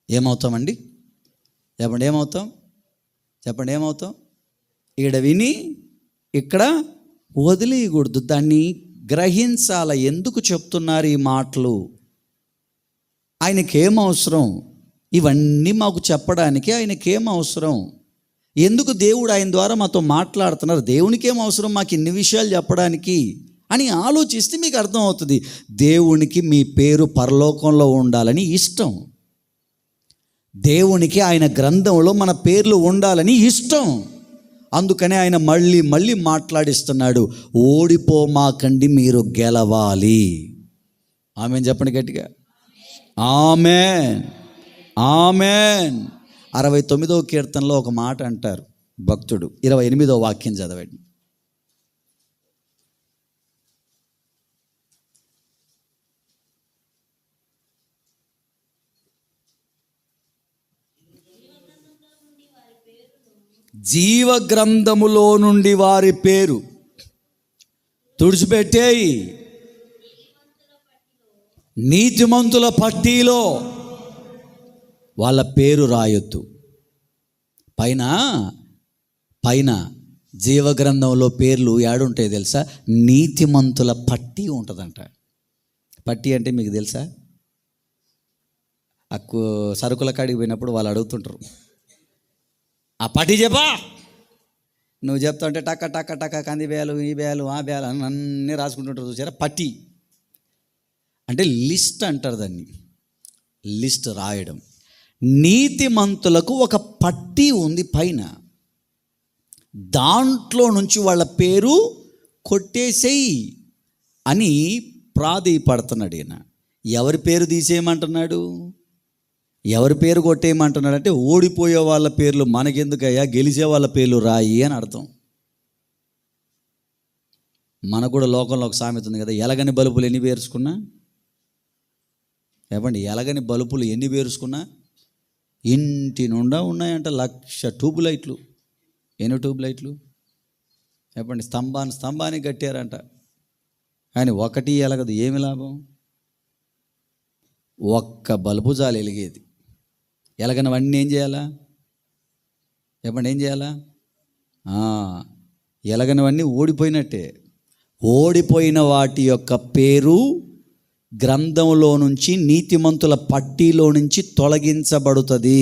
ఏమవుతామండి? చెప్పండి ఏమవుతాం? ఈడ విని ఇక్కడ వదిలేయకూడదు. దాన్ని గ్రహించాల. ఎందుకు చెప్తున్నారు ఈ మాటలు? ఆయనకేం అవసరం? ఇవన్నీ మాకు చెప్పడానికి ఆయనకేం అవసరం? ఎందుకు దేవుడు ఆయన ద్వారా మాతో మాట్లాడుతున్నారు? దేవునికేం అవసరం మాకు ఇన్ని విషయాలు చెప్పడానికి అని ఆలోచిస్తే మీకు అర్థమవుతుంది. దేవునికి మీ పేరు పరలోకంలో ఉండాలని ఇష్టం. దేవునికి ఆయన గ్రంథంలో మన పేర్లు ఉండాలని ఇష్టం. అందుకనే ఆయన మళ్ళీ మళ్ళీ మాట్లాడిస్తున్నాడు, ఓడిపోమాకండి, మీరు గెలవాలి. ఆమేన్ చెప్పండి గట్టిగా. ఆమేన్, ఆమేన్. 69వ కీర్తనలో ఒక మాట అంటారు భక్తుడు. 28వ వాక్యం చదవండి. జీవ గ్రంథములో నుండి వారి పేరు తుడిచిపెట్టేయి, నీతిమంతుల పట్టీలో వాళ్ళ పేరు రాయొద్దు. పైన జీవగ్రంథంలో పేర్లు ఏడుంటాయి తెలుసా? నీతిమంతుల పట్టీ ఉంటుందంట. పట్టీ అంటే మీకు తెలుసా? సరుకుల కాడికి పోయినప్పుడు వాళ్ళు అడుగుతుంటారు, ఆ పట్టీ చెప్పా. నువ్వు చెప్తా ఉంటే టక్క టక్క టక్క కంది వేలు, ఈ వేలు, ఆ వేలు అన్నీ రాసుకుంటుంటారు. చూసారా? పట్టీ అంటే లిస్ట్ అంటారు దాన్ని. లిస్ట్ రాయడం. నీతిమంతులకు ఒక పట్టీ ఉంది పైన, దాంట్లో నుంచి వాళ్ళ పేరు కొట్టేసేయి అని ప్రాధేయపడుతున్నాడు ఈయన. ఎవరి పేరు తీసేయమంటున్నాడు? ఎవరి పేరు కొట్టేయమంటున్నాడు అంటే, ఓడిపోయే వాళ్ళ పేర్లు మనకెందుకయ్యా, గెలిచే వాళ్ళ పేర్లు రాయి అని అర్థం. మనకు కూడా లోకంలో ఒక సామెత ఉంది కదా, ఎలగని బలుపులు ఎన్ని పేర్చుకున్నా, చెప్పండి, ఎలగని బలుపులు ఎన్ని పేర్చుకున్నా ఇంటి నుండా ఉన్నాయంట 1,00,000 ట్యూబ్ లైట్లు. ఎన్ని ట్యూబ్ లైట్లు చెప్పండి? స్తంభానికి కట్టారంట, కానీ ఒకటి ఎలగదు. ఏమి లాభం? ఒక్క బల్బు జాలు వెలిగేది. ఎలగనవన్నీ ఏం చేయాలా చెప్పండి? ఏం చేయాలా? ఎలగనవన్నీ ఓడిపోయినట్టే. ఓడిపోయిన వాటి యొక్క పేరు గ్రంథంలో నుంచి, నీతిమంతుల పట్టీలో నుంచి తొలగించబడుతుంది.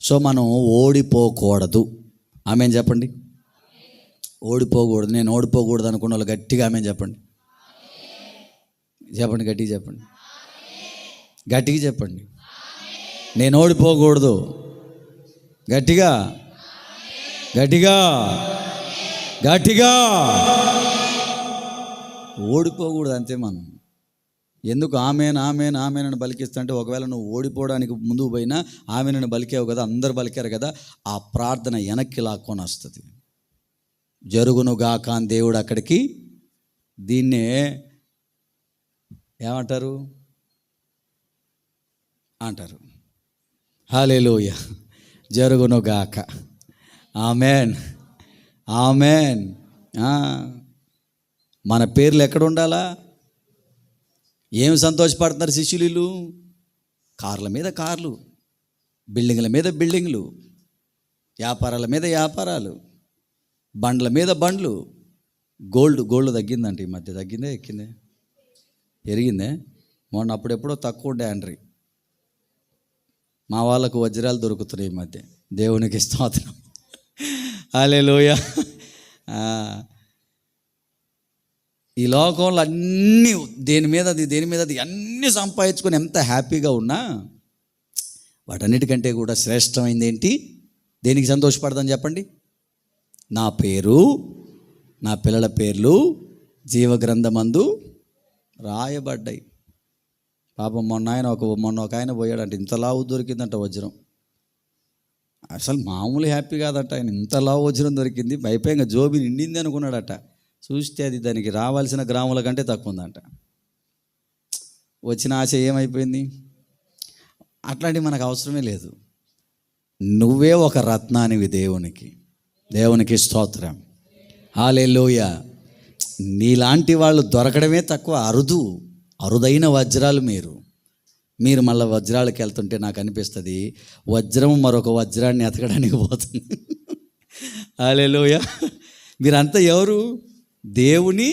సో మనం ఓడిపోకూడదు. ఆమేన్ చెప్పండి. ఓడిపోకూడదు. నేను ఓడిపోకూడదు అనుకున్న వాళ్ళు గట్టిగా ఆమేన్ చెప్పండి. చెప్పండి, గట్టిగా చెప్పండి, గట్టిగా చెప్పండి. నేను ఓడిపోకూడదు. గట్టిగా గట్టిగా గట్టిగా ఓడిపోకూడదు అంతే. మనం ఎందుకు ఆమెన్ ఆమెన్ ఆమెన్ అని బలికిస్తుంటే, ఒకవేళ నువ్వు ఓడిపోవడానికి ముందుకు పోయినా ఆమెనని బలికావు కదా, అందరు బలికారు కదా, ఆ ప్రార్థన వెనక్కి లాక్కొని వస్తుంది. జరుగునుగాక అని దేవుడు అక్కడికి దీన్నే ఏమంటారు అంటారు. హల్లెలూయా, జరుగునుగాక. Amen, amen. మన పేర్లు ఎక్కడ ఉండాలా? ఏం సంతోషపడుతున్నారు శిష్యులు? కార్ల మీద కార్లు, బిల్డింగ్ల మీద బిల్డింగ్లు, వ్యాపారాల మీద వ్యాపారాలు, బండ్ల మీద బండ్లు. గోల్డ్ తగ్గిందంట ఈ మధ్య. తగ్గిందే ఎక్కిందే? పెరిగిందే? మొన్న అప్పుడెప్పుడో తక్కువ ఉండే అండ్రి. మా వాళ్ళకు వజ్రాలు దొరుకుతున్నాయి ఈ మధ్య. దేవునికి స్తోత్రం. హల్లెలూయా. ఈ లోకంలో అన్నీ దేని మీద అది అన్నీ సంపాదించుకొని ఎంత హ్యాపీగా ఉన్నా, వాటన్నిటికంటే కూడా శ్రేష్టమైంది ఏంటి? దేనికి సంతోషపడదని చెప్పండి? నా పేరు, నా పిల్లల పేర్లు జీవగ్రంథమందు రాయబడ్డాయి. పాపం మొన్న ఒక ఆయన పోయాడంట, ఇంతలావు దొరికిందంట వజ్రం. అసలు మామూలు హ్యాపీ కాదట ఆయన. ఇంతలావు వజ్రం దొరికింది, భయపడంగా జోబి నిండింది అనుకున్నాడట. చూస్తే అది దానికి రావాల్సిన గ్రాముల కంటే తక్కువ ఉందంట. వచ్చిన ఆశ ఏమైపోయింది? అట్లాంటివి మనకు అవసరమే లేదు. నువ్వే ఒక రత్నానివి దేవునికి స్తోత్రం. హల్లెలూయా. నీలాంటి వాళ్ళు దొరకడమే తక్కువ, అరుదైన వజ్రాలు మీరు మళ్ళీ వజ్రాలకు వెళ్తుంటే నాకు అనిపిస్తుంది వజ్రం మరొక వజ్రాన్ని ఎతకడానికి పోతుంది. హల్లెలూయా. మీరంతా ఎవరు? దేవుని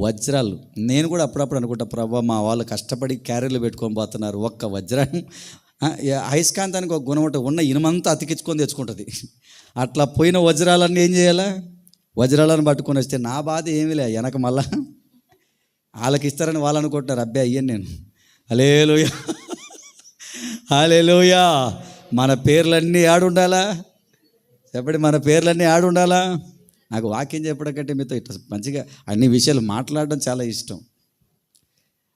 వజ్రాలు. నేను కూడా అప్పుడప్పుడు అనుకుంటా, ప్రభా మా వాళ్ళు కష్టపడి క్యారీలు పెట్టుకొని పోతున్నారు, ఒక్క వజ్రం. అయస్కాంతానికి ఒక గుణం ఉన్న ఇనుమంతా అతికించుకొని తెచ్చుకుంటుంది. అట్లా పోయిన వజ్రాలన్నీ ఏం చేయాలా? వజ్రాలను పట్టుకొని వస్తే నా బాధ ఏమీ లే, వెనక మళ్ళా వాళ్ళకి ఇస్తారని వాళ్ళు అనుకుంటున్నారు. అబ్బాయి అయ్యాను నేను. హల్లెలూయా, హల్లెలూయా. మన పేర్లన్నీ ఆడుండాలా? చెప్పండి, మన పేర్లన్నీ ఆడుండాలా? నాకు వాక్యం చెప్పడం కంటే మీతో ఇట్లా మంచిగా అన్ని విషయాలు మాట్లాడడం చాలా ఇష్టం.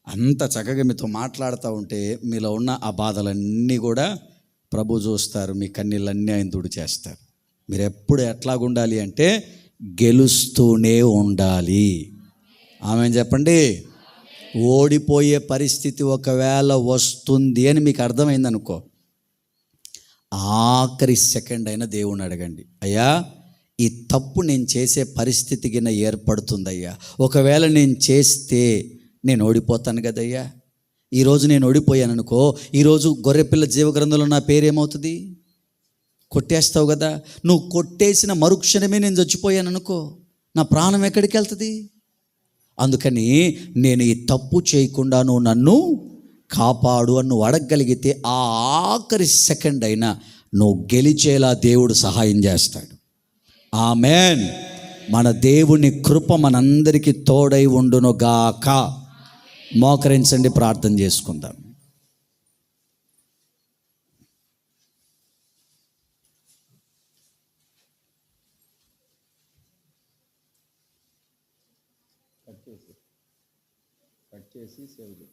అంత చక్కగా మీతో మాట్లాడుతూ ఉంటే మీలో ఉన్న ఆ బాధలన్నీ కూడా ప్రభు చూస్తారు, మీ కన్నీళ్ళన్నీ ఆయన తుడి చేస్తారు. మీరు ఎప్పుడు ఎట్లాగుండాలి అంటే గెలుస్తూనే ఉండాలి. ఆమె చెప్పండి. ఓడిపోయే పరిస్థితి ఒకవేళ వస్తుంది అని మీకు అర్థమైందనుకో, ఆఖరి సెకండ్ అయినా దేవుణ్ణి అడగండి, అయ్యా ఈ తప్పు నేను చేసే పరిస్థితి కింద ఏర్పడుతుందయ్యా, ఒకవేళ నేను చేస్తే నేను ఓడిపోతాను కదయ్యా. ఈరోజు నేను ఓడిపోయాను అనుకో, ఈరోజు గొర్రెపిల్ల జీవగ్రంథంలో నా పేరేమవుతుంది? కొట్టేస్తావు కదా. నువ్వు కొట్టేసిన మరుక్షణమే నేను చచ్చిపోయాను అనుకో, నా ప్రాణం ఎక్కడికి వెళ్తుంది? అందుకని నేను ఈ తప్పు చేయకుండా నువ్వు నన్ను కాపాడు అని నువ్వు అడగగలిగితే ఆ ఆఖరి సెకండ్ అయినా నువ్వు గెలిచేలా దేవుడు సహాయం చేస్తాడు. ఆమెన్. మన దేవుని కృప మనందరికీ తోడై ఉండును గాక. మోకరించండి, ప్రార్థన చేసుకుందాం. కట్ చేసి సేవ్ చేయి.